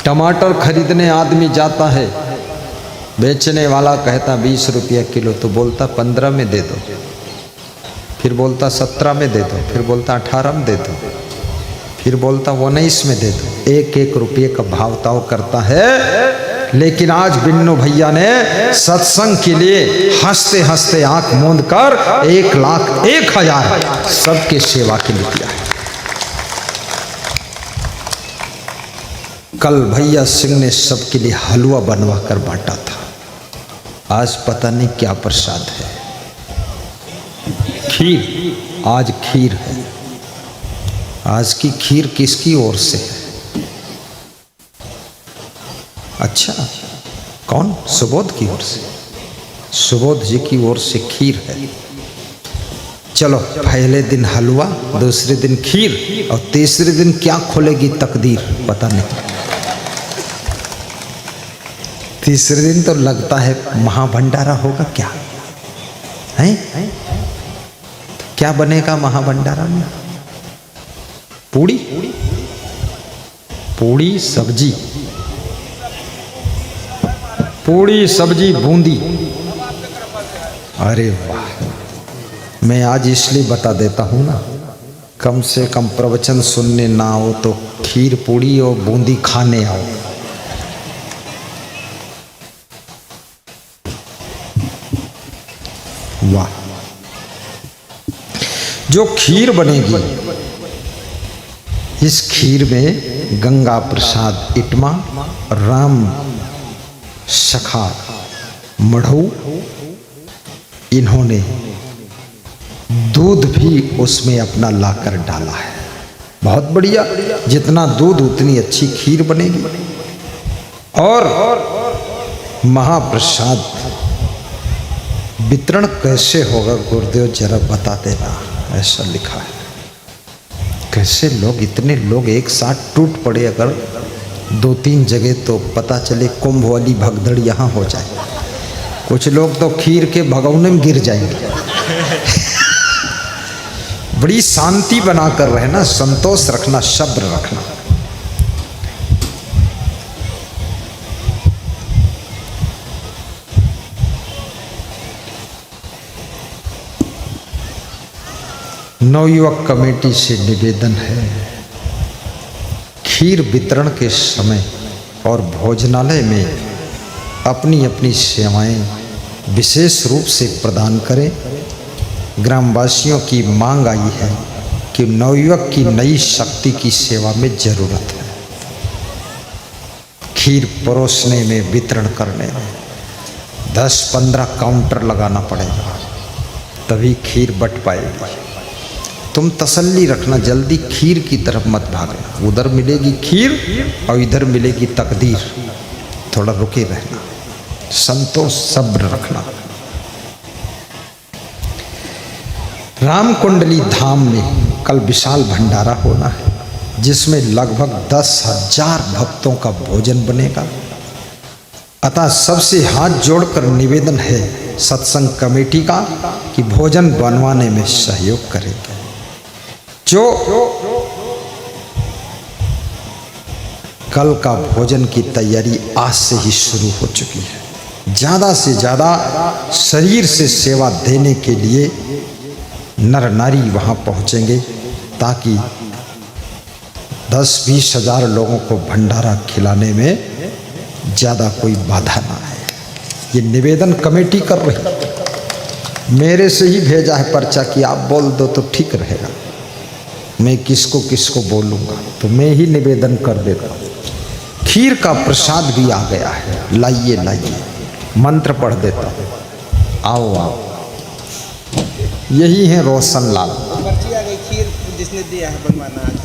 टमाटर खरीदने आदमी जाता है, बेचने वाला कहता 20 रुपया किलो, तो बोलता 15 में दे दो, फिर बोलता 17 में दे दो, फिर बोलता 18 में दे दो, फिर बोलता 19 में दे दो। 1-1 रुपये का भाव ताव करता है। लेकिन आज बिन्नू भैया ने सत्संग के लिए हंसते हंसते आंख मूंद कर 1,01,000 सबके सेवा के लिए दिया है। कल भैया सिंह ने सबके लिए हलवा बनवा कर बांटा था। आज पता नहीं क्या प्रसाद है। खीर, आज खीर है। आज की खीर किसकी ओर से है? अच्छा, कौन? सुबोध की ओर से। सुबोध जी की ओर से खीर है। चलो, पहले दिन हलवा, दूसरे दिन खीर, और तीसरे दिन क्या खोलेगी तकदीर पता नहीं। तीसरे दिन तो लगता है महाभंडारा होगा। क्या है? क्या बनेगा महाभंडारा में? पूड़ी, पूड़ी सब्जी, पूड़ी सब्जी बूंदी। अरे वाह! मैं आज इसलिए बता देता हूं ना, कम से कम प्रवचन सुनने ना हो तो खीर पूड़ी और बूंदी खाने आओ। वाह! जो खीर बनेगी, इस खीर में गंगा प्रसाद इटमा, राम सखा मढ़ऊ, इन्होंने दूध भी उसमें अपना लाकर डाला है। बहुत बढ़िया। जितना दूध उतनी अच्छी खीर बनेगी। और महाप्रसाद वितरण कैसे होगा गुरुदेव जरा बता देना, ऐसा लिखा है। कैसे लोग, इतने लोग एक साथ टूट पड़े अगर 2-3 जगह, तो पता चले कुंभ वाली भगदड़ यहाँ हो जाए। कुछ लोग तो खीर के भगौने में गिर जाएंगे। बड़ी शांति बनाकर रहना, संतोष रखना, सब्र रखना। नवयुवक कमेटी से निवेदन है, खीर वितरण के समय और भोजनालय में अपनी अपनी सेवाएं विशेष रूप से प्रदान करें। ग्रामवासियों की मांग आई है कि नवयुवक की नई शक्ति की सेवा में जरूरत है। खीर परोसने में, वितरण करने में 10-15 काउंटर लगाना पड़ेगा, तभी खीर बट पाएगी। तुम तसल्ली रखना, जल्दी खीर की तरफ मत भागना। उधर मिलेगी खीर और इधर मिलेगी तकदीर। थोड़ा रुके रहना, संतोष सब्र रखना। रामकुंडली धाम में कल विशाल भंडारा होना है, जिसमें लगभग 10,000 भक्तों का भोजन बनेगा। अतः सबसे हाथ जोड़कर निवेदन है सत्संग कमेटी का कि भोजन बनवाने में सहयोग करेंगे। जो कल का भोजन की तैयारी आज से ही शुरू हो चुकी है। ज़्यादा से ज़्यादा शरीर से सेवा देने के लिए नर नारी वहाँ पहुँचेंगे, ताकि 10-20 हज़ार लोगों को भंडारा खिलाने में ज़्यादा कोई बाधा ना आए। ये निवेदन कमेटी कर रही है। मेरे से ही भेजा है पर्चा कि आप बोल दो तो ठीक रहेगा। मैं किसको किसको बोलूँगा, तो मैं ही निवेदन कर देता हूँ। खीर का प्रसाद भी आ गया है, लाइए लाइए। मंत्र पढ़ देता हूँ। आओ आओ। यही है रोशन लाल। पर्ची आ गई। खीर जिसने दिया है बनवाना आज।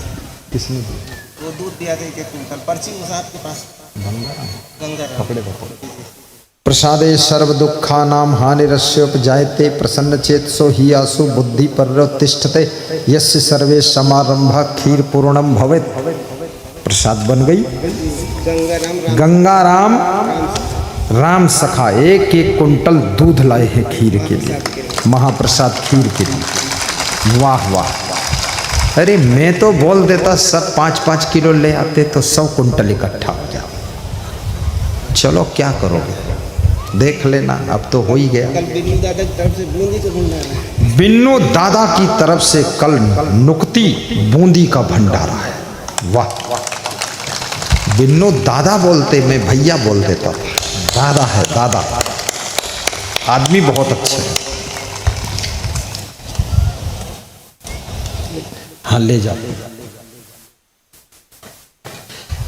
किसने दिया? वो दूध दिया था 1 कुंटल। पर्ची उस आपके पास गंगा पकड़े। प्रसादे सर्व दुखा नाम हानिरस्योपजायते प्रसन्न चेतसो ही आसु बुद्धि पर्यतिष्ठते यस्य सर्वे समारंभा खीर पूर्णम भवेत। प्रसाद बन गई। गंगाराम राम सखा 1-1 कुंटल दूध लाए हैं खीर के लिए, महाप्रसाद खीर के लिए। वाह वाह। अरे मैं तो बोल देता सब 5-5 किलो ले आते तो 100 कुंटल इकट्ठा हो जाता। चलो क्या करोगे, देख लेना, अब तो हो ही गया। बिन्नू दादा की तरफ से कल नुक्ती बूंदी का भंडारा है। वाह, बिन्नू दादा बोलते, मैं भैया बोल देता था। दादा है दादा, आदमी बहुत अच्छे है। हाँ ले जाओ।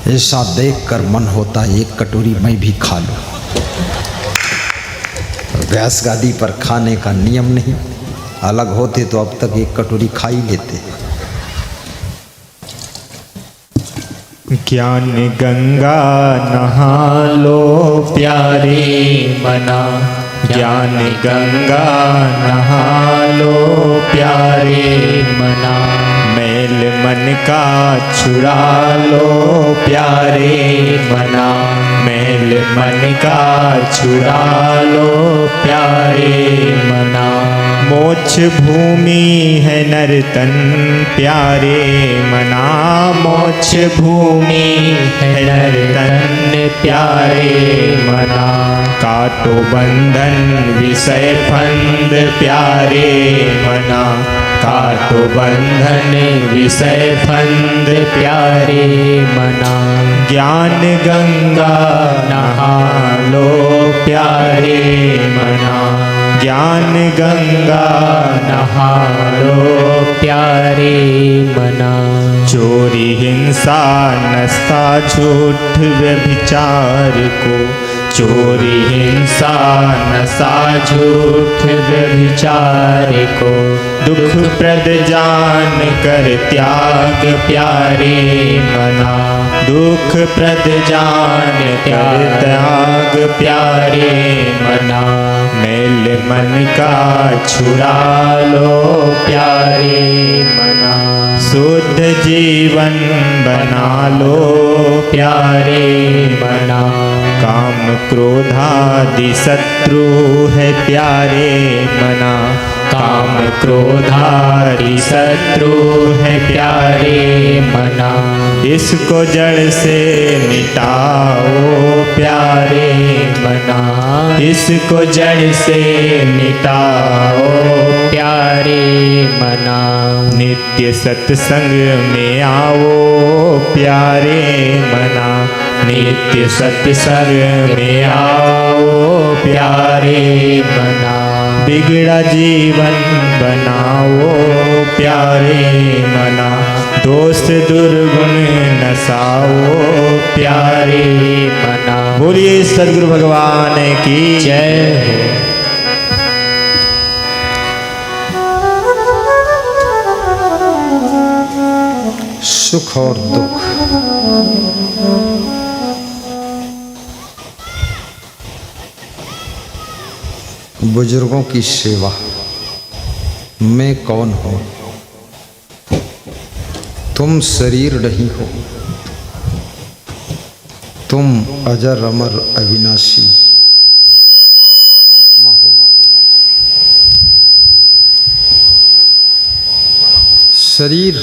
ऐसा देखकर मन होता है एक कटोरी मैं भी खा लूं। व्यास गादी पर खाने का नियम नहीं, अलग होते तो अब तक एक कटोरी खा ही लेते। ज्ञान गंगा नहा लो प्यारे मना, ज्ञान गंगा नहा लो प्यारे मना, मैल मन का छुड़ा लो प्यारे मना, मैल मन का छुड़ा लो प्यारे मना। मोक्ष भूमि है नर्तन प्यारे मना, मोक्ष भूमि है नर्तन प्यारे मना। काटो बंधन विषय फंद प्यारे मना, काटो बंधन विषय फंद प्यारे मना। ज्ञान गंगा नहा लो प्यारे मना, ज्ञान गंगा नहा लो प्यारे मना। चोरी हिंसा नस्ता झूठ व्यभिचार को, चोरी हिंसा नशा झूठ व्यभिचार को। दुख प्रद जान कर त्याग प्यारे मना, दुख प्रद जान कर त्याग प्यारे मना। मैल मन का छुड़ा लो प्यारे मना, शुद्ध जीवन बना लो प्यारे मना। काम क्रोधादि शत्रु है प्यारे मना, काम क्रोधादि शत्रु है प्यारे मना। इसको जड़ से मिटाओ प्यारे मना, इसको जड़ से मिटाओ प्यारे मना। नित्य सत्संग में आओ प्यारे मना, नित्य सत्संग में आओ प्यारे मना। बिगड़ा जीवन बनाओ प्यारे मना, दोस्त दुर्गुण नसाओ प्यारे मना। बोलिए सद्गुरु भगवान की जय। सुख और दुख, बुजुर्गों की सेवा, मैं कौन हूँ? तुम शरीर नहीं हो, तुम अजर अमर अविनाशी आत्मा हो। शरीर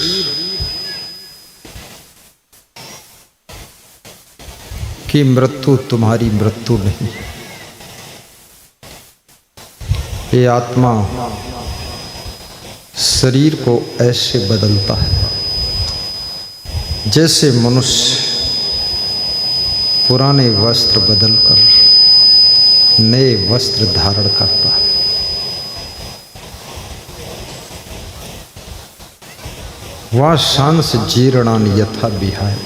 की मृत्यु तुम्हारी मृत्यु नहीं, ये आत्मा शरीर को ऐसे बदलता है जैसे मनुष्य पुराने वस्त्र बदलकर नए वस्त्र धारण करता है। वाशांस जीर्णानि यथा विहाय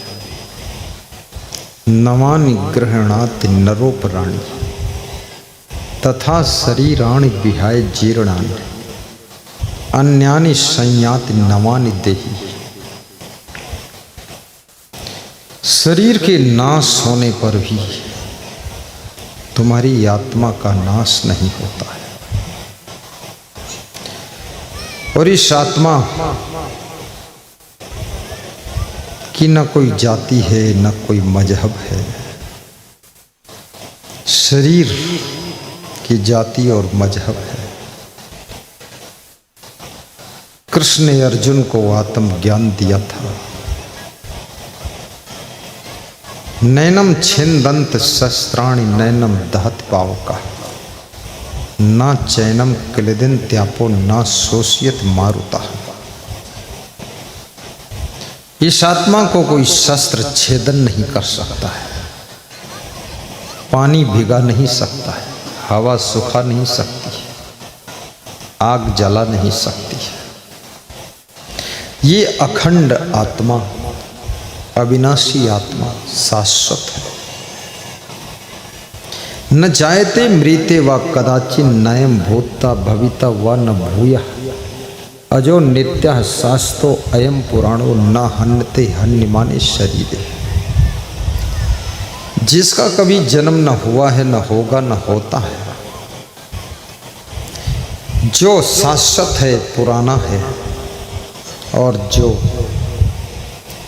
नवानि गृह्णाति नरोपराणि तथा शरीराणि विहाय जीर्णानि अन्यानि संयाति नवानि देहि। शरीर के नाश होने पर भी तुम्हारी आत्मा का नाश नहीं होता है। और इस आत्मा की न कोई जाति है न कोई मजहब है। शरीर की जाति और मजहब है। कृष्ण ने अर्जुन को आत्मज्ञान दिया था। नैनम छिन्दन्त शस्त्राणि नैनम दहत पावका ना चैनम क्लेदिन त्यापो ना शोषियत मारुता। इस आत्मा को कोई शस्त्र छेदन नहीं कर सकता है, पानी भिगा नहीं सकता है, हवा सुखा नहीं सकती है, आग जला नहीं सकती है। ये अखंड आत्मा, अविनाशी आत्मा शाश्वत है। न जायते मृते व कदाचिन नयम भूता भविता व न भूयः अजो नित्यः शास्तो अयम पुराणो न हन्यते हन्यमाने शरीरे। जिसका कभी जन्म न हुआ है, न होगा, न होता है, जो शाश्वत है, पुराना है और जो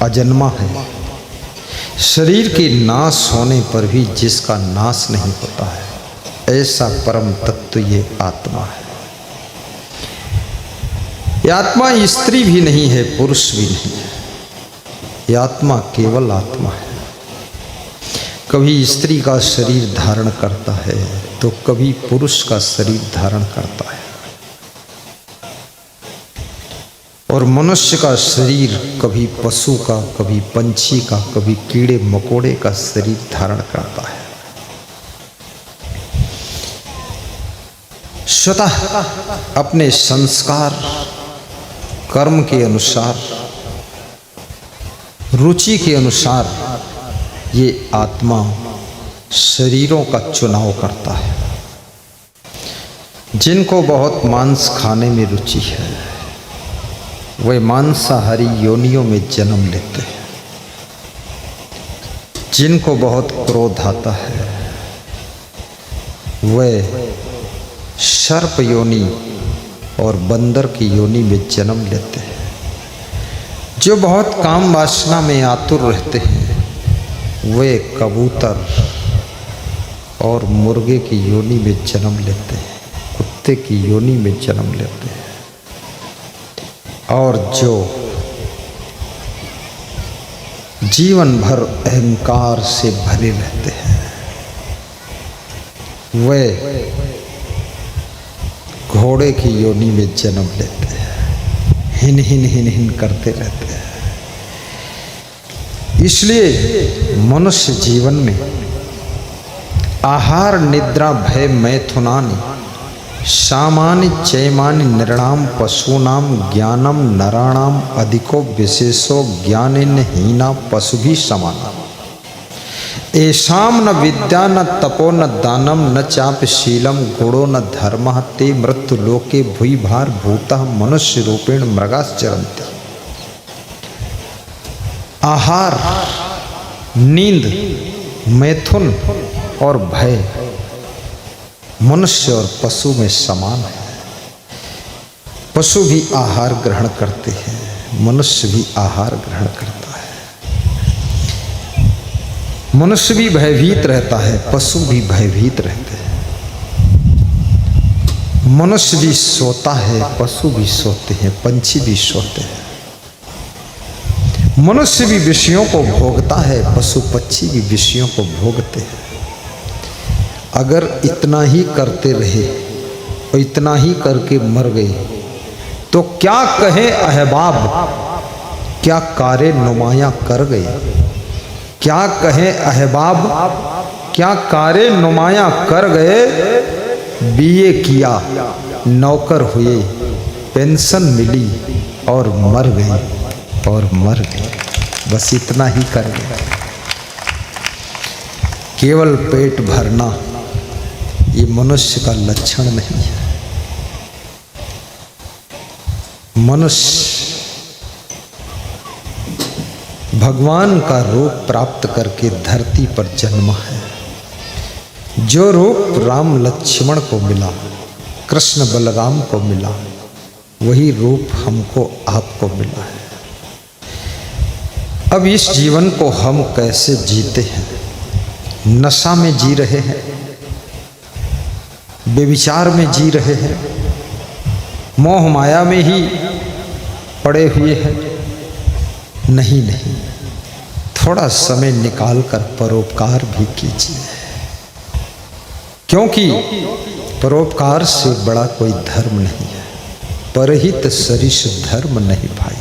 अजन्मा है, शरीर के नाश होने पर भी जिसका नाश नहीं होता है, ऐसा परम तत्व ये आत्मा है। ये आत्मा स्त्री भी नहीं है, पुरुष भी नहीं है। ये आत्मा केवल आत्मा है। कभी स्त्री का शरीर धारण करता है तो कभी पुरुष का शरीर धारण करता है। और मनुष्य का शरीर कभी पशु का, कभी पंछी का, कभी कीड़े मकोड़े का शरीर धारण करता है। स्वतः अपने संस्कार कर्म के अनुसार, रुचि के अनुसार ये आत्मा शरीरों का चुनाव करता है। जिनको बहुत मांस खाने में रुचि है वे मांसाहारी योनियों में जन्म लेते हैं। जिनको बहुत क्रोध आता है वे सर्प योनि और बंदर की योनि में जन्म लेते हैं। जो बहुत काम वासना में आतुर रहते हैं वे कबूतर और मुर्गे की योनि में जन्म लेते हैं, कुत्ते की योनि में जन्म लेते हैं। और जो जीवन भर अहंकार से भरे रहते हैं वे घोड़े की योनि में जन्म लेते हैं, हिन हिन हिन हिन करते रहते हैं। इसलिए मनुष्य जीवन में आहार निद्रा भय मैथुनानि सामानि चैमानि नृणाम पशूनाम ज्ञानम नराणाम अधिको विशेषो ज्ञानेन हीना पशु भी समाना। ऐसाम न विद्या न तपो न दानम न चाप शीलम गुणो न धर्म ते मृत्यु लोके भूई भार भूतः मनुष्य रूपेण मृगाश्चरन्ति। आहार, नींद, मैथुन और भय मनुष्य और पशु में समान है। पशु भी आहार ग्रहण करते हैं, मनुष्य भी आहार ग्रहण करता है। मनुष्य भी भयभीत रहता है, पशु भी भयभीत रहते हैं। मनुष्य भी सोता है, पशु भी सोते हैं, पंछी भी सोते हैं। मनुष्य भी विषयों को भोगता है, पशु पक्षी भी विषयों को भोगते हैं। अगर इतना ही करते रहे और इतना ही करके मर गए तो क्या कहे अहबाब, क्या कारे नुमाया कर गए। क्या कहे अहबाब, क्या कारे नुमाया कर गए। बीए किया, नौकर हुए, पेंशन मिली और मर गए और मर गए। बस इतना ही कर गए। केवल पेट भरना ये मनुष्य का लक्षण नहीं है। मनुष्य भगवान का रूप प्राप्त करके धरती पर जन्मा है। जो रूप राम लक्ष्मण को मिला, कृष्ण बलराम को मिला, वही रूप हमको आपको मिला है। अब इस जीवन को हम कैसे जीते हैं? नशा में जी रहे हैं, बेविचार में जी रहे हैं, मोह माया में ही पड़े हुए हैं? नहीं नहीं, थोड़ा समय निकाल कर परोपकार भी कीजिए, क्योंकि परोपकार से बड़ा कोई धर्म नहीं है। परहित सरिस धर्म नहीं भाई।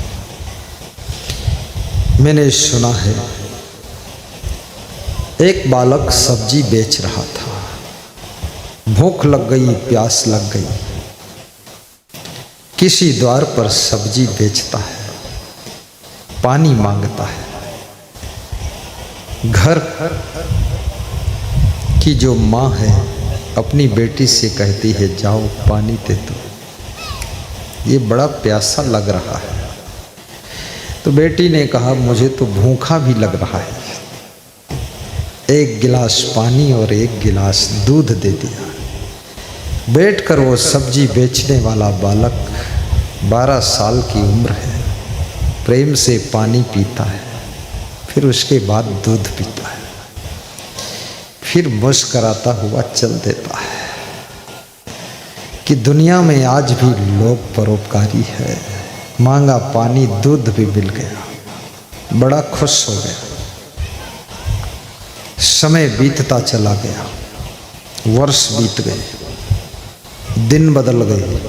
मैंने सुना है एक बालक सब्जी बेच रहा था, भूख लग गई, प्यास लग गई, किसी द्वार पर सब्जी बेचता है, पानी मांगता है। घर की जो माँ है अपनी बेटी से कहती है जाओ पानी दे दो, ये बड़ा प्यासा लग रहा है। तो बेटी ने कहा मुझे तो भूखा भी लग रहा है। एक गिलास पानी और एक गिलास दूध दे दिया। बैठकर वो सब्जी बेचने वाला बालक 12 साल की उम्र है, प्रेम से पानी पीता है, फिर उसके बाद दूध पीता है, फिर मुस्कराता हुआ चल देता है कि दुनिया में आज भी लोग परोपकारी है। मांगा पानी, दूध भी मिल गया, बड़ा खुश हो गया। समय बीतता चला गया, वर्ष बीत गए, दिन बदल गए,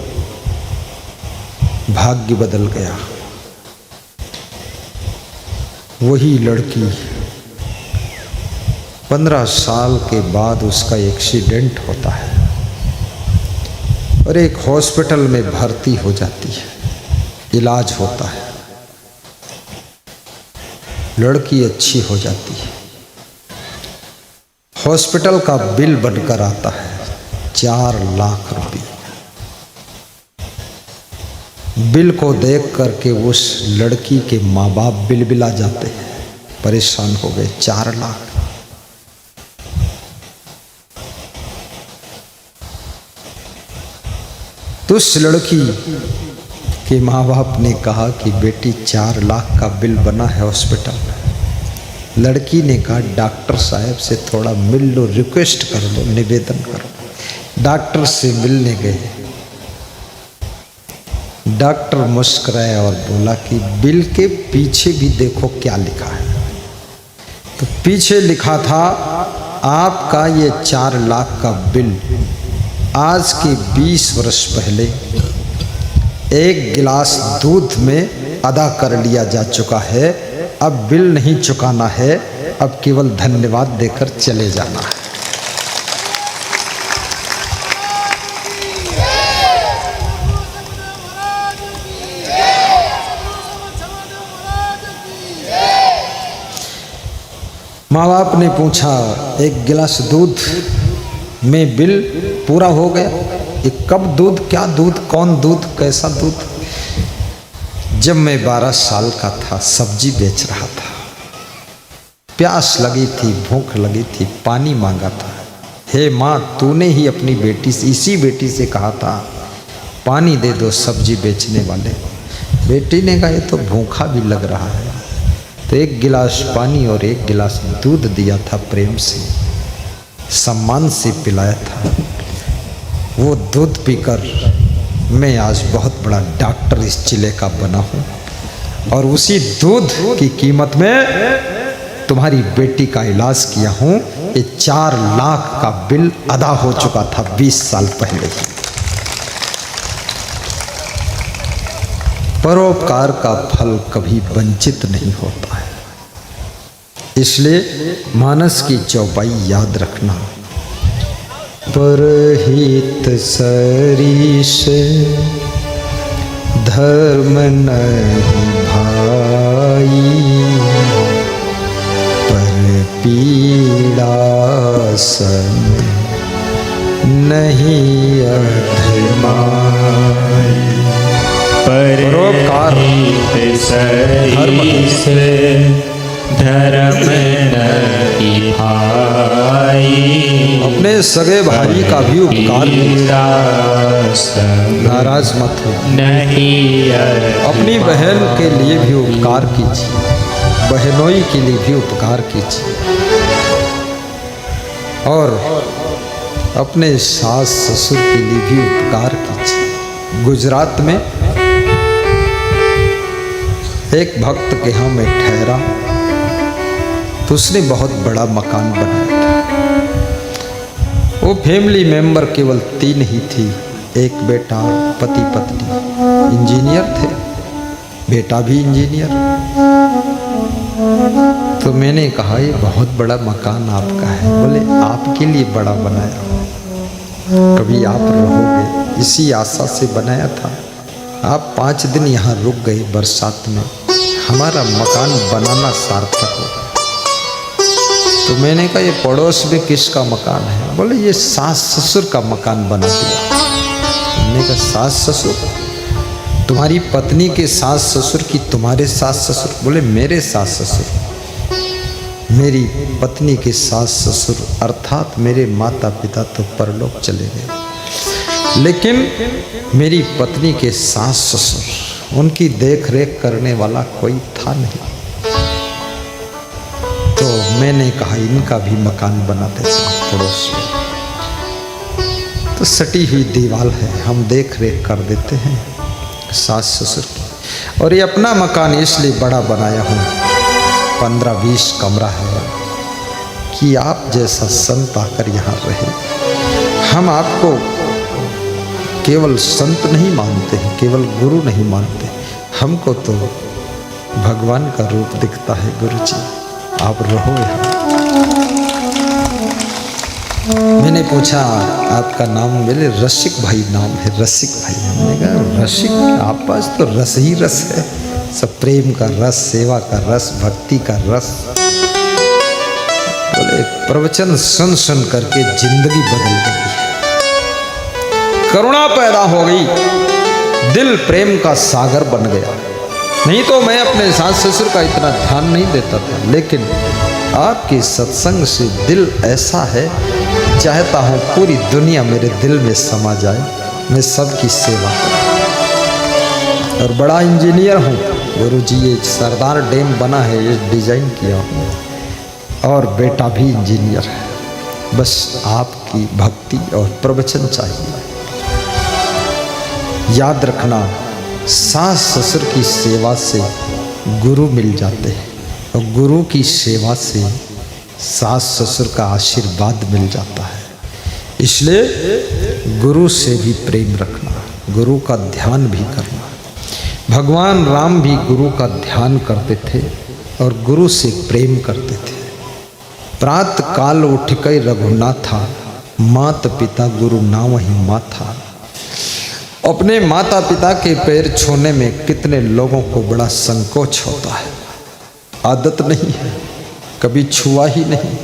भाग्य बदल गया। वही लड़की 15 साल के बाद उसका एक्सीडेंट होता है और एक हॉस्पिटल में भर्ती हो जाती है, इलाज होता है, लड़की अच्छी हो जाती है। हॉस्पिटल का बिल बनकर आता है 4 लाख रुपए। बिल को देख करके उस लड़की के माँ बाप बिलबिला जाते हैं, परेशान हो गए। 4 लाख। तो उस लड़की के माँ बाप ने कहा कि बेटी 4 लाख का बिल बना है हॉस्पिटल में। लड़की ने कहा डॉक्टर साहब से थोड़ा मिल लो, रिक्वेस्ट कर लो, निवेदन करो। डॉक्टर से मिलने गए। डॉक्टर मुस्कुराया और बोला कि बिल के पीछे भी देखो क्या लिखा है। तो पीछे लिखा था आपका ये 4 लाख का बिल आज के 20 वर्ष पहले 1 गिलास दूध में अदा कर लिया जा चुका है। अब बिल नहीं चुकाना है, अब केवल धन्यवाद देकर चले जाना है। माँ बाप ने पूछा 1 गिलास दूध में बिल पूरा हो गया? ये कब दूध, क्या दूध, कौन दूध, कैसा दूध? जब मैं 12 साल का था, सब्जी बेच रहा था, प्यास लगी थी, भूख लगी थी, पानी मांगा था। हे माँ, तूने ही अपनी बेटी से, इसी बेटी से कहा था पानी दे दो सब्जी बेचने वाले। बेटी ने कहा ये तो भूखा भी लग रहा है। तो 1 गिलास पानी और 1 गिलास दूध दिया था, प्रेम से, सम्मान से पिलाया था। वो दूध पीकर मैं आज बहुत बड़ा डॉक्टर इस जिले का बना हूँ, और उसी दूध की कीमत में तुम्हारी बेटी का इलाज किया हूँ। ये 4 लाख का बिल अदा हो चुका था 20 साल पहले ही। परोपकार का फल कभी वंचित नहीं होता है, इसलिए मानस की चौपाई याद रखना। परहित सरिस धर्म नहीं भाई, पर पीड़ा सम नहीं अधमाई। परहित सरिस धर्म नहीं भाई, अपने सगे भाई का भी उपकार नाराज मत हो। नहीं अपनी बहन के लिए भी उपकार कीजिए, बहनोई के लिए भी उपकार कीजिए, और अपने सास ससुर के लिए भी उपकार कीजिए। गुजरात में एक भक्त के यहाँ मैं ठहरा तो उसने बहुत बड़ा मकान बनाया था। वो फैमिली मेंबर केवल 3 ही थी, एक बेटा, पति पत्नी, इंजीनियर थे, बेटा भी इंजीनियर। तो मैंने कहा ये बहुत बड़ा मकान आपका है। बोले आपके लिए बड़ा बनाया, कभी आप रहोगे, इसी आशा से बनाया था। आप 5 दिन यहाँ रुक गए बरसात में, हमारा मकान बनाना सार्थक होगा। तो मैंने कहा ये पड़ोस में किसका मकान है? बोले ये सास ससुर का मकान बना दिया। मैंने कहा सास ससुर? तुम्हारी पत्नी के सास ससुर की तुम्हारे सास ससुर? बोले मेरे सास ससुर। मेरी पत्नी के सास ससुर अर्थात मेरे माता पिता तो परलोक चले गए, लेकिन मेरी पत्नी के सास ससुर, उनकी देख रेख करने वाला कोई था नहीं। तो मैंने कहा इनका भी मकान बना देता हूँ पड़ोस में, तो सटी हुई दीवार है, हम देख रेख कर देते हैं सास ससुर की। और ये अपना मकान इसलिए बड़ा बनाया हूँ, 15-20 कमरा है, कि आप जैसा संत आकर यहाँ रहे। हम आपको केवल संत नहीं मानते हैं, केवल गुरु नहीं मानते, हमको तो भगवान का रूप दिखता है। गुरु जी आप रहो यहाँ। मैंने पूछा आपका नाम? बोले रसिक भाई नाम है, रसिक भाई। हमने कहा रसिक? आप पास तो रस ही रस है, सब प्रेम का रस, सेवा का रस, भक्ति का रस। बोले प्रवचन सुन सुन करके जिंदगी बदल गई, करुणा पैदा हो गई, दिल प्रेम का सागर बन गया। नहीं तो मैं अपने सास ससुर का इतना ध्यान नहीं देता था, लेकिन आपके सत्संग से दिल ऐसा है, चाहता हूँ पूरी दुनिया मेरे दिल में समा जाए, मैं सबकी सेवा करूँ। और बड़ा इंजीनियर हूँ गुरु जी, ये सरदार डैम बना है, ये डिजाइन किया हूँ, और बेटा भी इंजीनियर है। बस आपकी भक्ति और प्रवचन चाहिए। याद रखना, सास ससुर की सेवा से गुरु मिल जाते हैं, और गुरु की सेवा से सास ससुर का आशीर्वाद मिल जाता है। इसलिए गुरु से भी प्रेम रखना, गुरु का ध्यान भी करना। भगवान राम भी गुरु का ध्यान करते थे और गुरु से प्रेम करते थे। प्रातः काल उठ कर रघुनाथा, मात पिता गुरु नाम ही माथा। अपने माता पिता के पैर छूने में कितने लोगों को बड़ा संकोच होता है, आदत नहीं है, कभी छुआ ही नहीं,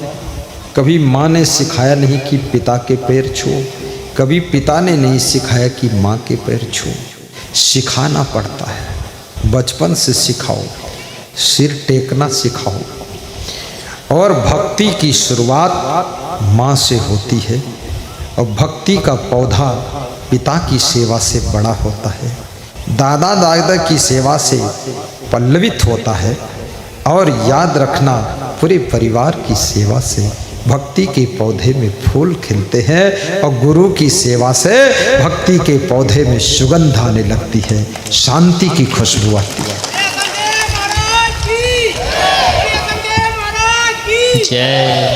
कभी माँ ने सिखाया नहीं कि पिता के पैर छुओ, कभी पिता ने नहीं सिखाया कि माँ के पैर छुओ। सिखाना पड़ता है, बचपन से सिखाओ, सिर टेकना सिखाओ। और भक्ति की शुरुआत माँ से होती है, और भक्ति का पौधा पिता की सेवा से बड़ा होता है, दादा दादा की सेवा से पल्लवित होता है, और याद रखना पूरे परिवार की सेवा से भक्ति के पौधे में फूल खिलते हैं, और गुरु की सेवा से भक्ति के पौधे में सुगंध आने लगती है, शांति की खुशबू आती है। जय।